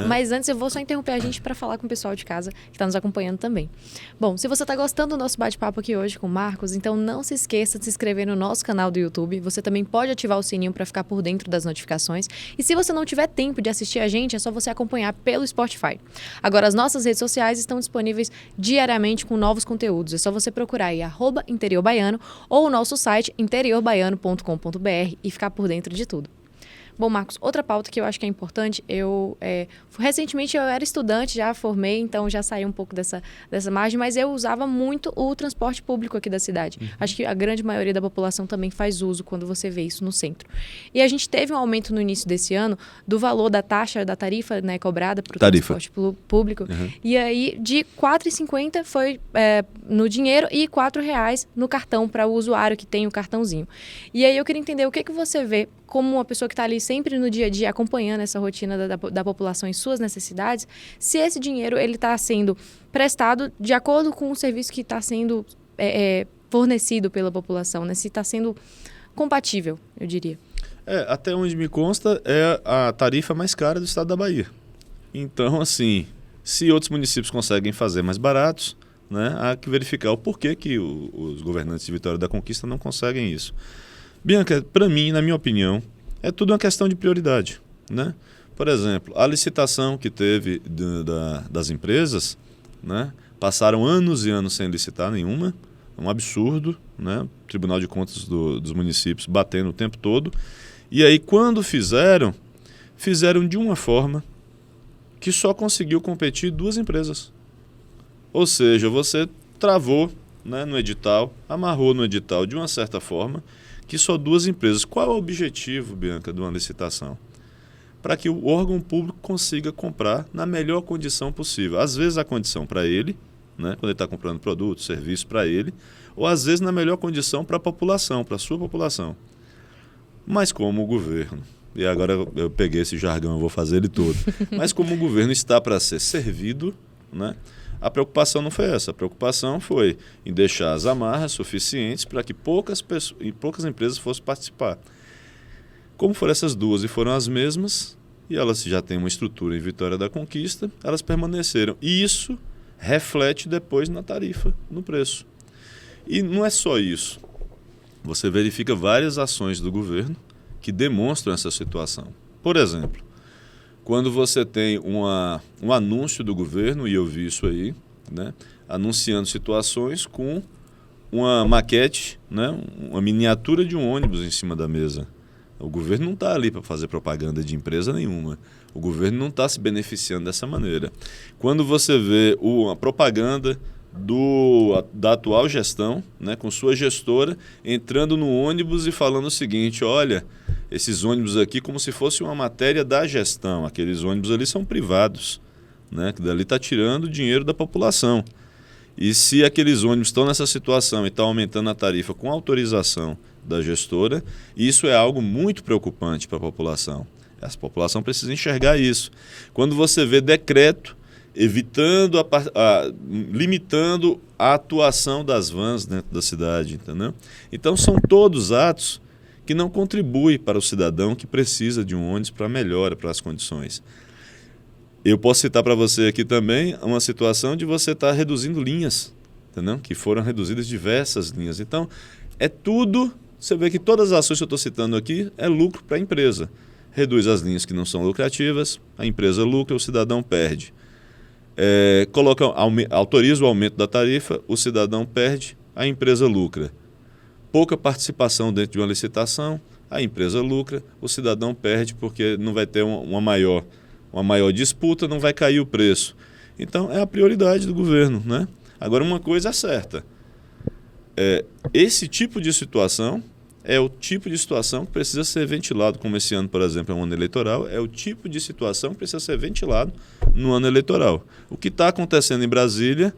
[SPEAKER 1] Mas antes eu vou só interromper a gente para falar com o pessoal de casa que está nos acompanhando também. Bom, se você está gostando do nosso bate-papo aqui hoje com o Marcos, então não se esqueça de se inscrever no nosso canal do YouTube. Você também pode ativar o sininho para ficar por dentro das notificações. E se você não tiver tempo de assistir a gente, é só você acompanhar pelo Spotify. Agora, as nossas redes sociais estão disponíveis diariamente com novos conteúdos. É só você procurar aí @interior baiano ou o nosso site interiorbaiano.com.br e ficar por dentro de tudo. Bom, Marcos, outra pauta que eu acho que é importante, recentemente eu era estudante, já formei, então já saí um pouco dessa margem, mas eu usava muito o transporte público aqui da cidade. Acho que a grande maioria da população também faz uso quando você vê isso no centro. E a gente teve um aumento no início desse ano do valor da taxa, da tarifa, né, cobrada para o transporte público. E aí, de R$ 4,50 foi no dinheiro e R$ 4,00 no cartão para o usuário que tem o cartãozinho. E aí eu queria entender o que você vê como uma pessoa que está ali sempre no dia a dia acompanhando essa rotina da população e suas necessidades, se esse dinheiro ele está sendo prestado de acordo com o serviço que está sendo fornecido pela população, né? Se está sendo compatível, eu diria.
[SPEAKER 2] Até onde me consta, é a tarifa mais cara do estado da Bahia. Então, assim, se outros municípios conseguem fazer mais baratos, né, há que verificar o porquê que os governantes de Vitória da Conquista não conseguem isso. Bianca, para mim, na minha opinião, é tudo uma questão de prioridade, né? Por exemplo, a licitação que teve das empresas, né, passaram anos e anos sem licitar nenhuma, um absurdo, né? O Tribunal de Contas dos municípios batendo o tempo todo. E aí, quando fizeram de uma forma que só conseguiu competir 2 empresas. Ou seja, você travou, né, no edital, amarrou no edital de uma certa forma, que só 2 empresas. Qual é o objetivo, Bianca, de uma licitação? Para que o órgão público consiga comprar na melhor condição possível. Às vezes a condição para ele, né, quando ele está comprando produto, serviço para ele, ou às vezes na melhor condição para a população, para a sua população. Mas como o governo, e agora eu peguei esse jargão, eu vou fazer ele todo, mas como o governo está para ser servido, né, a preocupação não foi essa. A preocupação foi em deixar as amarras suficientes para que poucas empresas fossem participar. Como foram essas 2 e foram as mesmas, e elas já têm uma estrutura em Vitória da Conquista, elas permaneceram. E isso reflete depois na tarifa, no preço. E não é só isso. Você verifica várias ações do governo que demonstram essa situação. Por exemplo, quando você tem um anúncio do governo, e eu vi isso aí, né, anunciando situações com uma maquete, né, uma miniatura de um ônibus em cima da mesa. O governo não está ali para fazer propaganda de empresa nenhuma. O governo não está se beneficiando dessa maneira. Quando você vê a propaganda da atual gestão, né, com sua gestora, entrando no ônibus e falando o seguinte: olha, esses ônibus aqui como se fosse uma matéria da gestão, aqueles ônibus ali são privados, né, que dali está tirando o dinheiro da população. E se aqueles ônibus estão nessa situação e estão aumentando a tarifa com autorização da gestora, isso é algo muito preocupante para a população. Essa população precisa enxergar isso. Quando você vê decreto limitando a atuação das vans dentro da cidade, entendeu? Então são todos atos que não contribuem para o cidadão que precisa de um ônibus para melhora, para as condições. Eu posso citar para você aqui também uma situação de você estar reduzindo linhas, entendeu? Que foram reduzidas diversas linhas. Então, é tudo, você vê que todas as ações que eu estou citando aqui é lucro para a empresa. Reduz as linhas que não são lucrativas, a empresa lucra, o cidadão perde. Autoriza o aumento da tarifa, o cidadão perde, a empresa lucra. Pouca participação dentro de uma licitação, a empresa lucra, o cidadão perde porque não vai ter uma maior disputa, não vai cair o preço. Então, é a prioridade do governo, né? Agora, uma coisa é certa. Esse tipo de situação é o tipo de situação que precisa ser ventilado, como esse ano, por exemplo, é um ano eleitoral, é o tipo de situação que precisa ser ventilado no ano eleitoral. O que está acontecendo em Brasília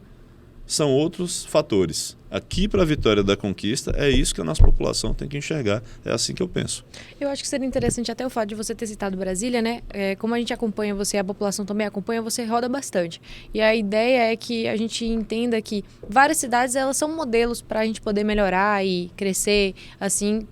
[SPEAKER 2] são outros fatores. Aqui para a Vitória da Conquista é isso que a nossa população tem que enxergar. É assim que eu penso.
[SPEAKER 1] Eu acho que seria interessante até o fato de você ter citado Brasília, né? Como a gente acompanha você, a população também acompanha, você roda bastante. E a ideia é que a gente entenda que várias cidades elas são modelos para a gente poder melhorar e crescer assim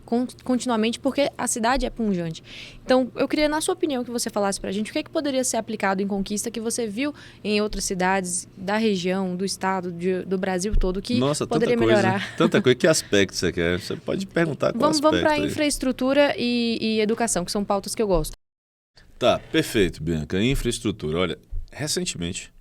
[SPEAKER 1] continuamente, porque a cidade é pujante. Então, eu queria, na sua opinião, que você falasse para a gente o que é que poderia ser aplicado em Conquista que você viu em outras cidades da região, do estado, do Brasil todo, que poderia melhorar.
[SPEAKER 2] Tanta coisa. Que aspecto você quer? Você pode perguntar qual aspecto.
[SPEAKER 1] Vamos para infraestrutura e educação, que são pautas que eu gosto.
[SPEAKER 2] Tá, perfeito, Bianca. Infraestrutura. Olha, recentemente,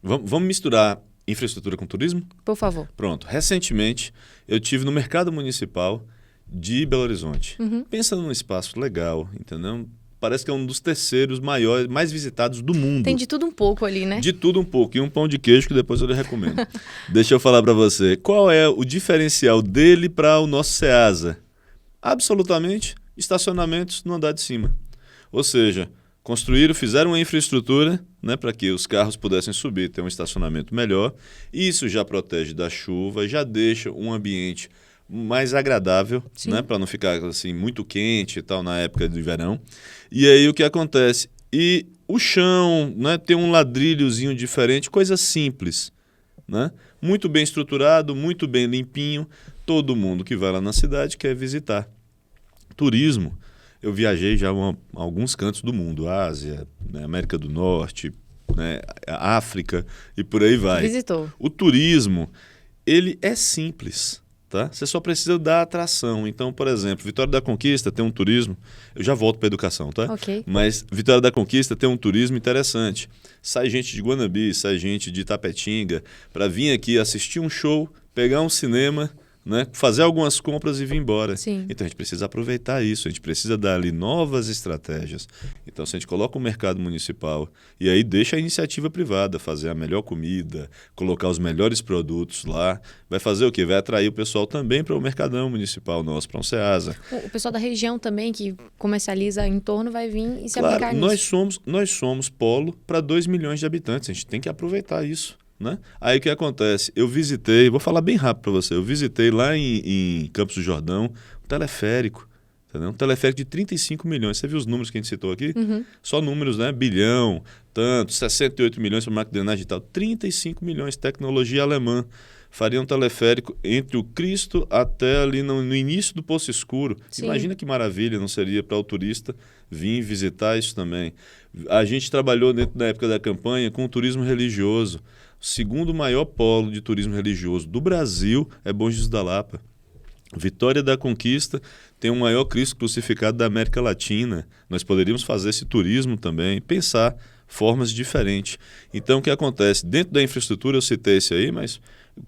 [SPEAKER 2] vamos misturar infraestrutura com turismo?
[SPEAKER 1] Por favor.
[SPEAKER 2] Pronto. Recentemente, eu tive no mercado municipal de Belo Horizonte. Pensando num espaço legal, entendeu? parece que é um dos terceiros maiores, mais visitados do mundo.
[SPEAKER 1] Tem de tudo um pouco ali, né?
[SPEAKER 2] De tudo um pouco. E um pão de queijo que depois eu lhe recomendo. Deixa eu falar para você. Qual é o diferencial dele para o nosso Ceasa? Absolutamente estacionamentos no andar de cima. Ou seja, fizeram uma infraestrutura, né, para que os carros pudessem subir, ter um estacionamento melhor. Isso já protege da chuva, já deixa um ambiente mais agradável, né, para não ficar assim muito quente e tal na época do verão. E aí o que acontece? E o chão, né, tem um ladrilhozinho diferente, coisa simples, né? Muito bem estruturado, muito bem limpinho. Todo mundo que vai lá na cidade quer visitar. Turismo. Eu viajei já a alguns cantos do mundo, Ásia, né, América do Norte, né, África e por aí vai.
[SPEAKER 1] Visitou.
[SPEAKER 2] O turismo, ele é simples, tá? Você só precisa da atração. Então, por exemplo, Vitória da Conquista tem um turismo, eu já volto para a educação, tá?
[SPEAKER 1] Ok.
[SPEAKER 2] Mas Vitória da Conquista tem um turismo interessante. Sai gente de Guanabi, sai gente de Itapetinga para vir aqui assistir um show, pegar um cinema, né, fazer algumas compras e vir embora.
[SPEAKER 1] Sim.
[SPEAKER 2] Então a gente precisa aproveitar isso, a gente precisa dar ali novas estratégias. Então se a gente coloca o mercado municipal e aí deixa a iniciativa privada fazer a melhor comida, colocar os melhores produtos lá, vai fazer o quê? Vai atrair o pessoal também para o mercadão municipal nosso, para um Ceasa.
[SPEAKER 1] O pessoal da região também que comercializa em torno vai vir e se
[SPEAKER 2] Claro,
[SPEAKER 1] aplicar nisso.
[SPEAKER 2] nós somos polo para 2 milhões de habitantes, a gente tem que aproveitar isso. Né? Aí o que acontece? Eu visitei, vou falar bem rápido para você, eu visitei lá em Campos do Jordão um teleférico, entendeu? Um teleférico de 35 milhões. Você viu os números que a gente citou aqui?
[SPEAKER 1] Uhum.
[SPEAKER 2] Só números, né? Bilhão, tanto, 68 milhões para máquina de drenagem e tal. 35 milhões, tecnologia alemã. Faria um teleférico entre o Cristo até ali no início do Poço Escuro.
[SPEAKER 1] Sim.
[SPEAKER 2] Imagina que maravilha não seria para o turista vir visitar isso também. A gente trabalhou dentro da época da campanha com o turismo religioso. O segundo maior polo de turismo religioso do Brasil é Bom Jesus da Lapa. Vitória da Conquista tem o maior Cristo crucificado da América Latina. Nós poderíamos fazer esse turismo também, pensar formas diferentes. Então, o que acontece? Dentro da infraestrutura, eu citei esse aí, mas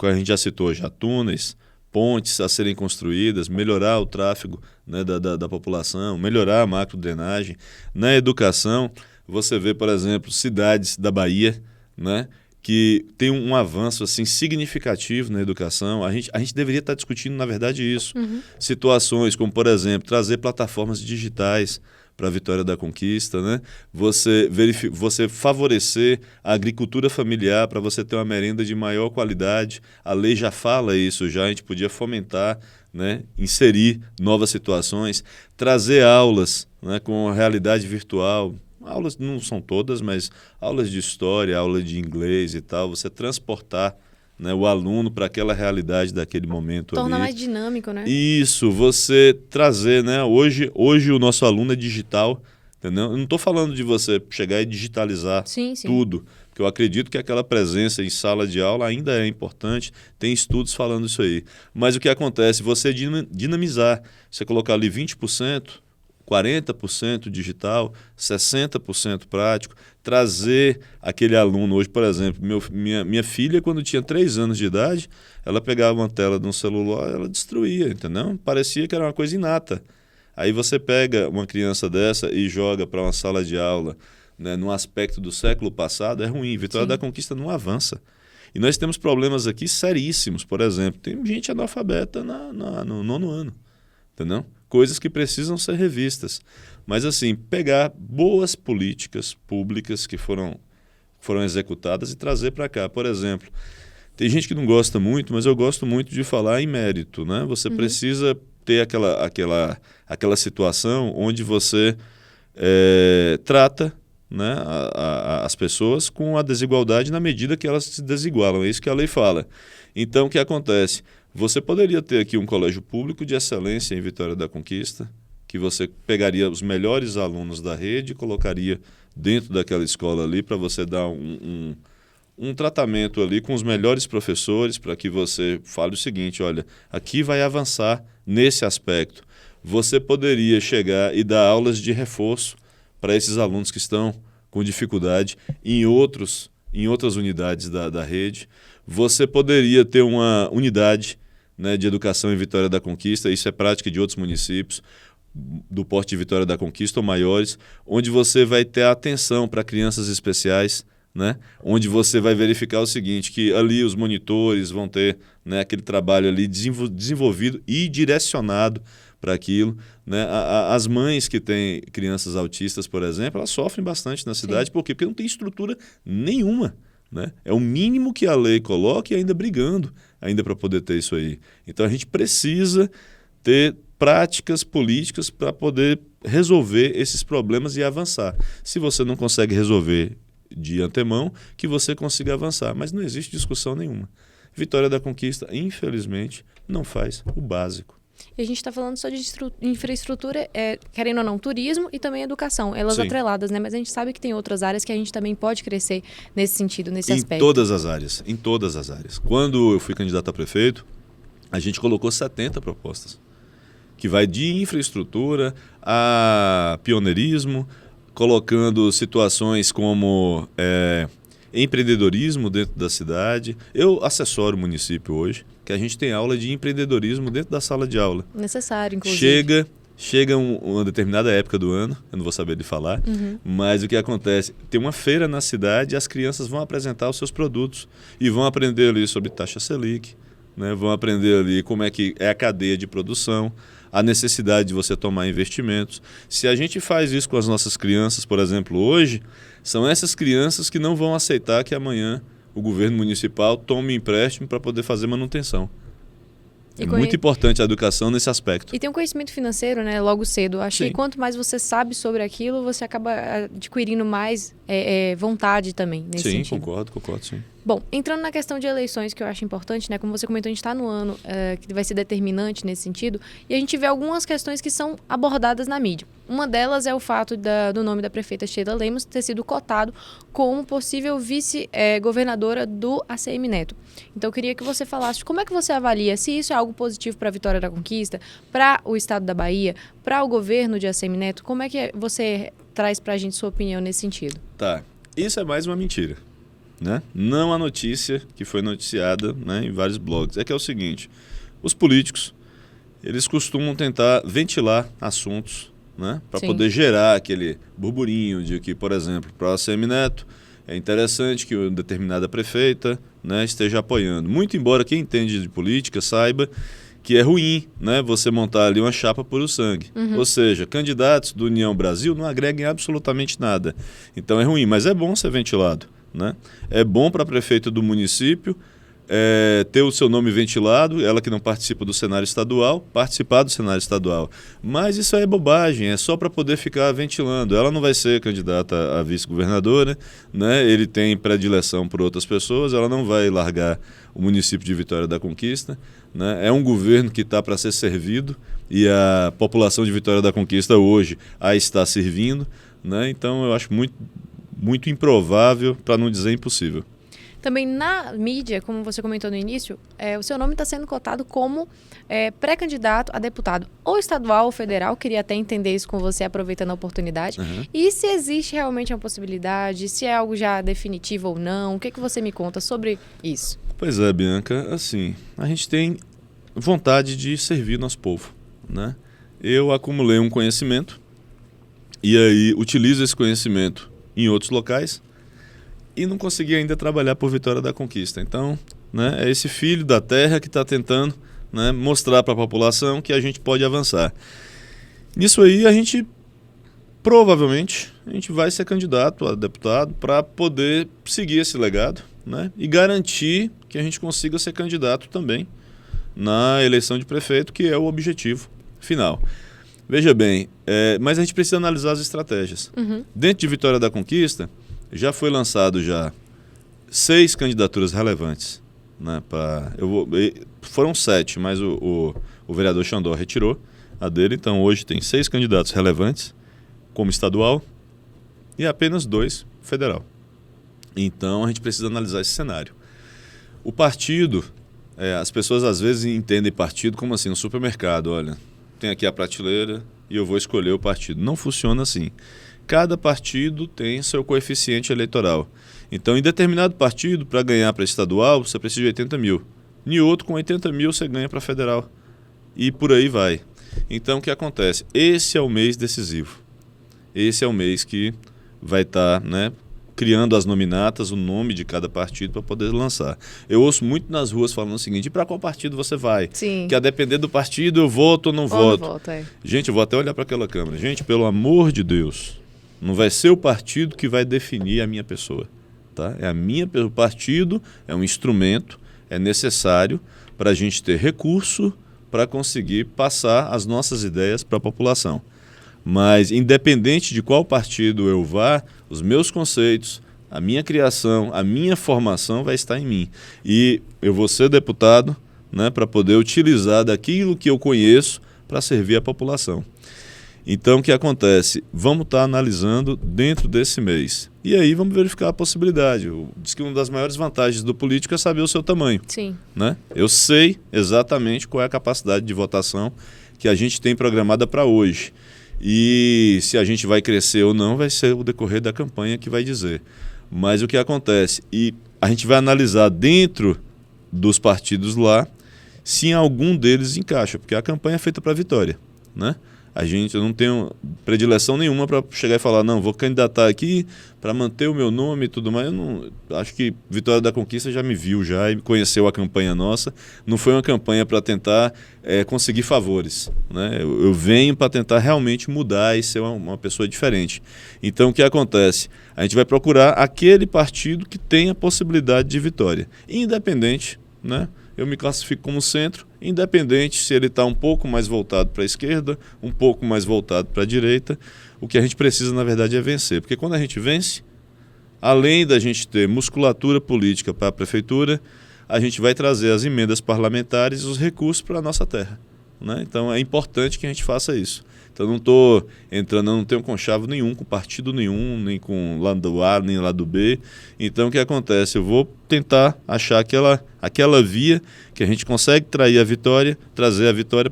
[SPEAKER 2] a gente já citou já túneis, pontes a serem construídas, melhorar o tráfego, né, da população, melhorar a macrodrenagem. Na educação, você vê, por exemplo, cidades da Bahia, né, que tem um avanço assim, significativo na educação. A gente deveria estar discutindo, na verdade, isso.
[SPEAKER 1] Uhum.
[SPEAKER 2] Situações como, por exemplo, trazer plataformas digitais para a Vitória da Conquista, né? Você favorecer a agricultura familiar para você ter uma merenda de maior qualidade. A lei já fala isso, já a gente podia fomentar, né? Inserir novas situações, trazer aulas, né? Com a realidade virtual. Aulas não são todas, mas aulas de história, aula de inglês e tal, você transportar, né, o aluno para aquela realidade daquele momento.
[SPEAKER 1] Torna
[SPEAKER 2] ali.
[SPEAKER 1] mais dinâmico, né?
[SPEAKER 2] Isso, você trazer, né? Hoje o nosso aluno é digital, entendeu? Eu não estou falando de você chegar e digitalizar
[SPEAKER 1] Sim.
[SPEAKER 2] tudo, porque eu acredito que aquela presença em sala de aula ainda é importante, tem estudos falando isso aí. Mas o que acontece? Você dinamizar, você colocar ali 20%, 40% digital, 60% prático, trazer aquele aluno hoje, por exemplo, minha filha, quando tinha 3 anos de idade, ela pegava uma tela de um celular, ela destruía, entendeu? Parecia que era uma coisa inata. Aí você pega uma criança dessa e joga para uma sala de aula, né, num aspecto do século passado, é ruim. Vitória da Conquista não avança. E nós temos problemas aqui seríssimos, por exemplo, tem gente analfabeta no 9º ano, entendeu? Coisas que precisam ser revistas. Mas, assim, pegar boas políticas públicas que foram executadas e trazer para cá. Por exemplo, tem gente que não gosta muito, mas eu gosto muito de falar em mérito, né? Você precisa ter aquela situação onde você trata, né, as pessoas com a desigualdade na medida que elas se desigualam. É isso que a lei fala. Então, o que acontece? Você poderia ter aqui um colégio público de excelência em Vitória da Conquista, que você pegaria os melhores alunos da rede e colocaria dentro daquela escola ali para você dar um tratamento ali com os melhores professores para que você fale o seguinte, olha, aqui vai avançar nesse aspecto. Você poderia chegar e dar aulas de reforço para esses alunos que estão com dificuldade em outras unidades da rede. Você poderia ter uma unidade, né, de educação em Vitória da Conquista, isso é prática de outros municípios, do porte de Vitória da Conquista ou maiores, onde você vai ter atenção para crianças especiais, né? Onde você vai verificar o seguinte, que ali os monitores vão ter, né, aquele trabalho ali desenvolvido e direcionado para aquilo, né? As mães que têm crianças autistas, por exemplo, elas sofrem bastante na cidade. Sim. Por quê? Porque não tem estrutura nenhuma, né? É o mínimo que a lei coloca e ainda brigando ainda para poder ter isso aí. Então a gente precisa ter práticas políticas para poder resolver esses problemas e avançar. Se você não consegue resolver de antemão, que você consiga avançar. Mas não existe discussão nenhuma. Vitória da Conquista, infelizmente, não faz o básico.
[SPEAKER 1] E a gente está falando só de infraestrutura, querendo ou não, turismo e também educação. Elas
[SPEAKER 2] Sim.
[SPEAKER 1] atreladas, né? Mas a gente sabe que tem outras áreas que a gente também pode crescer nesse sentido, nesse aspecto.
[SPEAKER 2] Em todas as áreas, em todas as áreas. Quando eu fui candidato a prefeito, a gente colocou 70 propostas. Que vai de infraestrutura a pioneirismo, colocando situações como empreendedorismo dentro da cidade. Eu assessoro o município hoje, que a gente tem aula de empreendedorismo dentro da sala de aula.
[SPEAKER 1] Necessário, inclusive.
[SPEAKER 2] Chega uma determinada época do ano, eu não vou saber de falar, mas o que acontece? Tem uma feira na cidade e as crianças vão apresentar os seus produtos e vão aprender ali sobre taxa Selic, né? Vão aprender ali como é que é a cadeia de produção, a necessidade de você tomar investimentos. Se a gente faz isso com as nossas crianças, por exemplo, hoje, são essas crianças que não vão aceitar que amanhã o governo municipal tome empréstimo para poder fazer manutenção. É muito importante a educação nesse aspecto.
[SPEAKER 1] E tem um conhecimento financeiro, né, logo cedo. Acho
[SPEAKER 2] Sim.
[SPEAKER 1] que quanto mais você sabe sobre aquilo, você acaba adquirindo mais vontade também nesse sentido.
[SPEAKER 2] Sim, concordo, sim.
[SPEAKER 1] Bom, entrando na questão de eleições, que eu acho importante, né? Como você comentou, a gente está no ano que vai ser determinante nesse sentido, e a gente vê algumas questões que são abordadas na mídia. Uma delas é o fato do nome da prefeita Sheila Lemos ter sido cotado como possível vice-governadora do ACM Neto. Então, eu queria que você falasse como é que você avalia se isso é algo positivo para a Vitória da Conquista, para o estado da Bahia, para o governo de ACM Neto. Como é que você traz para a gente sua opinião nesse sentido?
[SPEAKER 2] Tá, isso é mais uma mentira. Né? Não a notícia que foi noticiada, né, em vários blogs. É que é o seguinte, os políticos, eles costumam tentar ventilar assuntos, né, para poder gerar aquele burburinho de que, por exemplo, para o ACM Neto, é interessante que uma determinada prefeita, né, esteja apoiando. Muito embora quem entende de política saiba que é ruim, né, você montar ali uma chapa por o sangue. Ou seja, candidatos do União Brasil não agregam absolutamente nada. Então é ruim, mas é bom ser ventilado. Né? É bom para a prefeita do município ter o seu nome ventilado, ela que não participa do cenário estadual, participar do cenário estadual. Mas isso aí é bobagem, é só para poder ficar ventilando. Ela não vai ser candidata a vice-governadora, né? Ele tem predileção por outras pessoas, ela não vai largar o município de Vitória da Conquista. Né? É um governo que está para ser servido e a população de Vitória da Conquista hoje a está servindo. Né? Então eu acho muito improvável, para não dizer impossível.
[SPEAKER 1] Também na mídia, como você comentou no início, o seu nome está sendo cotado como pré-candidato a deputado ou estadual ou federal. Queria até entender isso com você, aproveitando a oportunidade. E se existe realmente uma possibilidade, se é algo já definitivo ou não, o que você me conta sobre isso?
[SPEAKER 2] Pois é, Bianca, assim, a gente tem vontade de servir nosso povo. Né? Eu acumulei um conhecimento e aí utilizo esse conhecimento em outros locais e não consegui ainda trabalhar por Vitória da Conquista. Então, né, é esse filho da terra que está tentando, né, mostrar para a população que a gente pode avançar. Nisso aí, provavelmente, a gente vai ser candidato a deputado para poder seguir esse legado, né, e garantir que a gente consiga ser candidato também na eleição de prefeito, que é o objetivo final. Veja bem, mas a gente precisa analisar as estratégias. Dentro de Vitória da Conquista, já foi lançado 6 candidaturas relevantes. Né, foram 7, mas o vereador Xandó retirou a dele. Então hoje tem 6 candidatos relevantes como estadual e apenas 2 federal. Então a gente precisa analisar esse cenário. O partido, as pessoas às vezes entendem partido como assim, um supermercado, olha... tem aqui a prateleira e eu vou escolher o partido. Não funciona assim. Cada partido tem seu coeficiente eleitoral. Então, em determinado partido, para ganhar para estadual, você precisa de 80 mil. Em outro, com 80 mil, você ganha para federal. E por aí vai. Então, o que acontece? Esse é o mês decisivo. Esse é o mês que vai estar, né, criando as nominatas, o nome de cada partido para poder lançar. Eu ouço muito nas ruas falando o seguinte: e para qual partido você vai?
[SPEAKER 1] Sim.
[SPEAKER 2] Que a depender do partido eu voto ou não voto.
[SPEAKER 1] Não voto, é.
[SPEAKER 2] Gente, eu vou até olhar para aquela câmera. Gente, pelo amor de Deus, não vai ser o partido que vai definir a minha pessoa. Tá? O partido é um instrumento, é necessário para a gente ter recurso para conseguir passar as nossas ideias para a população. Mas, independente de qual partido eu vá, os meus conceitos, a minha criação, a minha formação vai estar em mim. E eu vou ser deputado, né, para poder utilizar daquilo que eu conheço para servir a população. Então, o que acontece? Vamos estar analisando dentro desse mês. E aí vamos verificar a possibilidade. Diz que uma das maiores vantagens do político é saber o seu tamanho.
[SPEAKER 1] Sim.
[SPEAKER 2] Né? Eu sei exatamente qual é a capacidade de votação que a gente tem programada para hoje. E se a gente vai crescer ou não, vai ser o decorrer da campanha que vai dizer. Mas o que acontece? E a gente vai analisar dentro dos partidos lá se em algum deles encaixa, porque a campanha é feita para a vitória, né? Eu não tenho predileção nenhuma para chegar e falar, não, vou candidatar aqui para manter o meu nome e tudo mais. Acho que Vitória da Conquista já me viu já e conheceu a campanha nossa. Não foi uma campanha para tentar conseguir favores, né? Eu venho para tentar realmente mudar e ser uma pessoa diferente. Então, o que acontece? A gente vai procurar aquele partido que tem a possibilidade de vitória, independente, né? Eu me classifico como centro, independente se ele está um pouco mais voltado para a esquerda, um pouco mais voltado para a direita. O que a gente precisa, na verdade, é vencer. Porque quando a gente vence, além da gente ter musculatura política para a prefeitura, a gente vai trazer as emendas parlamentares e os recursos para a nossa terra, né? Então é importante que a gente faça isso. Então eu não estou entrando, eu não tenho conchavo nenhum com partido nenhum, nem com lado A, nem lado B. Então o que acontece? Eu vou tentar achar aquela via que a gente consegue trazer a vitória para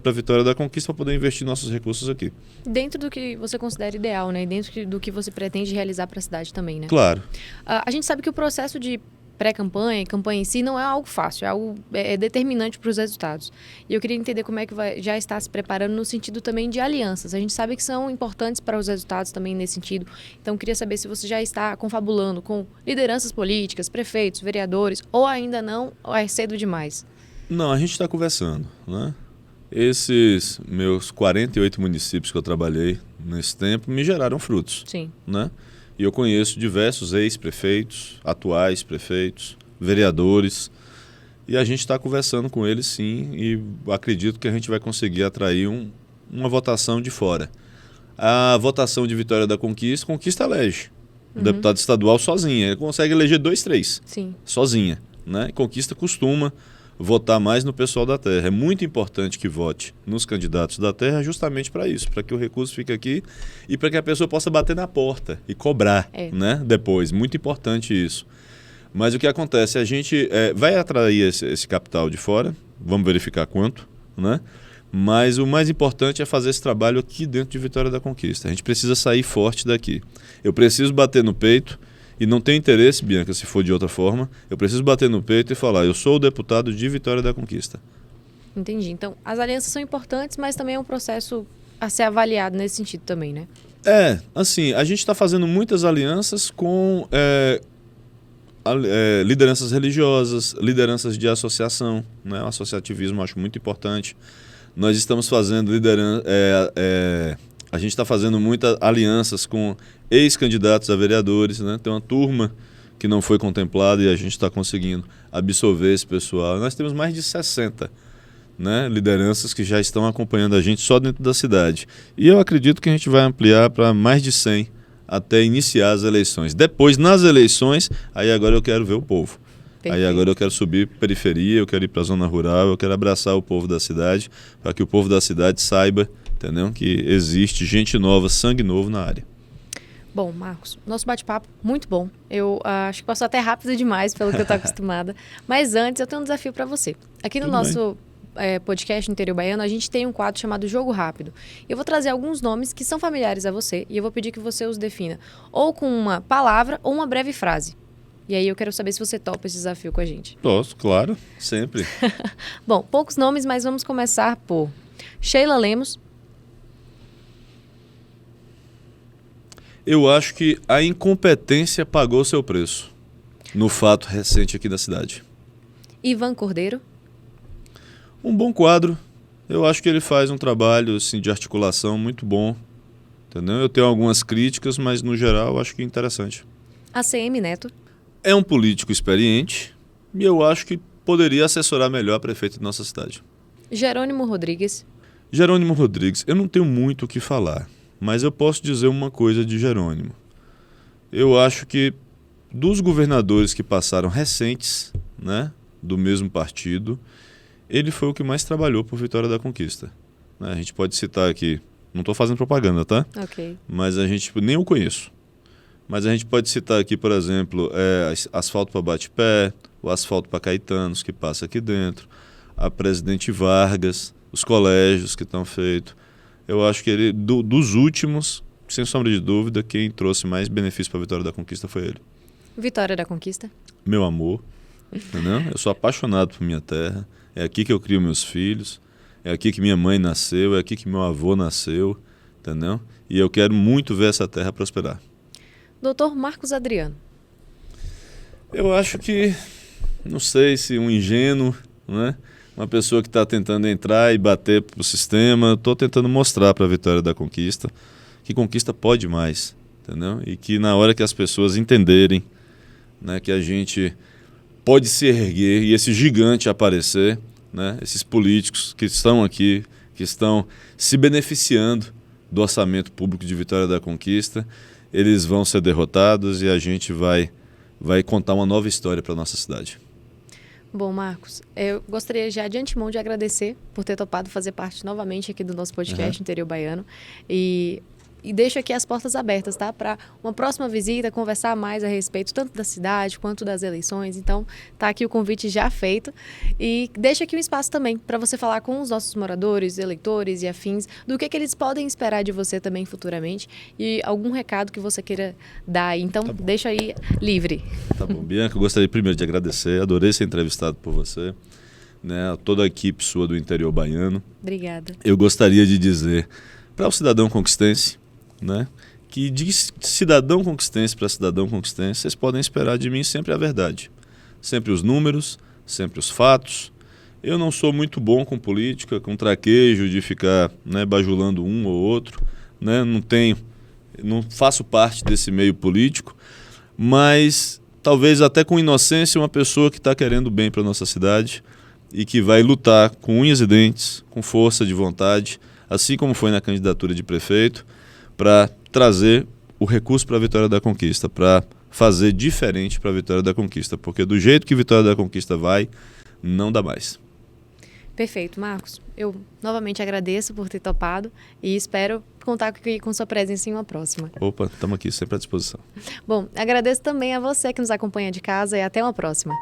[SPEAKER 2] a Vitória da Conquista para poder investir nossos recursos aqui.
[SPEAKER 1] Dentro do que você considera ideal, né? E dentro do que você pretende realizar para a cidade também, né?
[SPEAKER 2] Claro.
[SPEAKER 1] A gente sabe que o processo de pré-campanha, campanha em si, não é algo fácil, é determinante para os resultados. E eu queria entender como é que já está se preparando no sentido também de alianças. A gente sabe que são importantes para os resultados também nesse sentido. Então, eu queria saber se você já está confabulando com lideranças políticas, prefeitos, vereadores, ou ainda não, ou é cedo demais?
[SPEAKER 2] Não, a gente está conversando, né? Esses meus 48 municípios que eu trabalhei nesse tempo me geraram frutos.
[SPEAKER 1] Sim.
[SPEAKER 2] Né? E eu conheço diversos ex-prefeitos, atuais prefeitos, vereadores, e a gente está conversando com eles sim, e acredito que a gente vai conseguir atrair uma votação de fora. A votação de Vitória da Conquista elege. O deputado estadual sozinha, ele consegue eleger 2, 3,
[SPEAKER 1] sim,
[SPEAKER 2] sozinha, né? Conquista costuma votar mais no pessoal da terra. É muito importante que vote nos candidatos da terra justamente para isso, para que o recurso fique aqui e para que a pessoa possa bater na porta e cobrar, né, depois. Muito importante isso. Mas o que acontece? A gente vai atrair esse capital de fora, vamos verificar quanto, né? Mas o mais importante é fazer esse trabalho aqui dentro de Vitória da Conquista. A gente precisa sair forte daqui. Eu preciso bater no peito. E não tem interesse, Bianca, se for de outra forma, eu preciso bater no peito e falar, eu sou o deputado de Vitória da Conquista.
[SPEAKER 1] Entendi. Então, as alianças são importantes, mas também é um processo a ser avaliado nesse sentido também, né?
[SPEAKER 2] Assim, a gente está fazendo muitas alianças com lideranças religiosas, lideranças de associação, né? O associativismo eu acho muito importante. Nós estamos fazendo a gente está fazendo muitas alianças com ex-candidatos a vereadores, né? Tem uma turma que não foi contemplada e a gente está conseguindo absorver esse pessoal. Nós temos mais de 60, né, lideranças que já estão acompanhando a gente só dentro da cidade. E eu acredito que a gente vai ampliar para mais de 100 até iniciar as eleições. Depois, nas eleições, aí agora eu quero ver o povo. Perfeito. Aí agora eu quero subir periferia, eu quero ir para a zona rural, eu quero abraçar o povo da cidade, para que o povo da cidade saiba, entendeu, que existe gente nova, sangue novo na área.
[SPEAKER 1] Bom, Marcos, nosso bate-papo muito bom. Eu acho que passou até rápido demais pelo que eu estou acostumada. Mas antes, eu tenho um desafio para você. Aqui no nosso podcast no Interior Baiano, a gente tem um quadro chamado Jogo Rápido. Eu vou trazer alguns nomes que são familiares a você e eu vou pedir que você os defina ou com uma palavra ou uma breve frase. E aí eu quero saber se você topa esse desafio com a gente.
[SPEAKER 2] Posso, claro, sempre.
[SPEAKER 1] Bom, poucos nomes, mas vamos começar por Sheila Lemos,
[SPEAKER 2] Eu acho que a incompetência pagou seu preço no fato recente aqui da cidade.
[SPEAKER 1] Ivan Cordeiro?
[SPEAKER 2] Um bom quadro. Eu acho que ele faz um trabalho assim, de articulação muito bom. Entendeu? Eu tenho algumas críticas, mas no geral eu acho que é interessante.
[SPEAKER 1] ACM Neto?
[SPEAKER 2] É um político experiente e eu acho que poderia assessorar melhor a prefeita de nossa cidade.
[SPEAKER 1] Jerônimo Rodrigues?
[SPEAKER 2] Jerônimo Rodrigues, eu não tenho muito o que falar, mas eu posso dizer uma coisa de Jerônimo. Eu acho que dos governadores que passaram recentes, né, do mesmo partido, ele foi o que mais trabalhou por Vitória da Conquista. A gente pode citar aqui, não estou fazendo propaganda, tá?
[SPEAKER 1] Ok.
[SPEAKER 2] Mas a gente nem o conheço. Mas a gente pode citar aqui, por exemplo, asfalto para Bate-Pé, o asfalto para Caetanos, que passa aqui dentro, a Presidente Vargas, os colégios que estão feitos. Eu acho que ele, dos últimos, sem sombra de dúvida, quem trouxe mais benefício para a Vitória da Conquista foi ele.
[SPEAKER 1] Vitória da Conquista?
[SPEAKER 2] Meu amor, entendeu? Eu sou apaixonado por minha terra, é aqui que eu crio meus filhos, é aqui que minha mãe nasceu, é aqui que meu avô nasceu, entendeu? E eu quero muito ver essa terra prosperar.
[SPEAKER 1] Doutor Marcos Adriano?
[SPEAKER 2] Eu acho que, não sei se um ingênuo, né? Uma pessoa que está tentando entrar e bater para o sistema, estou tentando mostrar para a Vitória da Conquista que Conquista pode mais, entendeu? E que na hora que as pessoas entenderem, né, que a gente pode se erguer e esse gigante aparecer, né, esses políticos que estão aqui, que estão se beneficiando do orçamento público de Vitória da Conquista, eles vão ser derrotados e a gente vai contar uma nova história para a nossa cidade.
[SPEAKER 1] Bom, Marcos, eu gostaria já de antemão de agradecer por ter topado fazer parte novamente aqui do nosso podcast Interior Baiano e deixo aqui as portas abertas, tá? Para uma próxima visita, conversar mais a respeito tanto da cidade quanto das eleições. Então, tá aqui o convite já feito. E deixo aqui um espaço também para você falar com os nossos moradores, eleitores e afins do que eles podem esperar de você também futuramente e algum recado que você queira dar aí. Então, tá, deixa aí livre.
[SPEAKER 2] Tá bom. Bianca, eu gostaria primeiro de agradecer. Adorei ser entrevistado por você, né? Toda a equipe sua do Interior Baiano.
[SPEAKER 1] Obrigada.
[SPEAKER 2] Eu gostaria de dizer para o cidadão conquistense, né, que de cidadão conquistense para cidadão conquistense, vocês podem esperar de mim sempre a verdade. Sempre os números, sempre os fatos. Eu não sou muito bom com política, com traquejo de ficar, né, bajulando um ou outro. Né, não faço parte desse meio político, mas talvez até com inocência uma pessoa que está querendo bem para a nossa cidade e que vai lutar com unhas e dentes, com força de vontade, assim como foi na candidatura de prefeito, para trazer o recurso para a Vitória da Conquista, para fazer diferente para a Vitória da Conquista, porque do jeito que Vitória da Conquista vai, não dá mais.
[SPEAKER 1] Perfeito, Marcos. Eu novamente agradeço por ter topado e espero contar com sua presença em uma próxima.
[SPEAKER 2] Opa, estamos aqui sempre à disposição.
[SPEAKER 1] Bom, agradeço também a você que nos acompanha de casa e até uma próxima.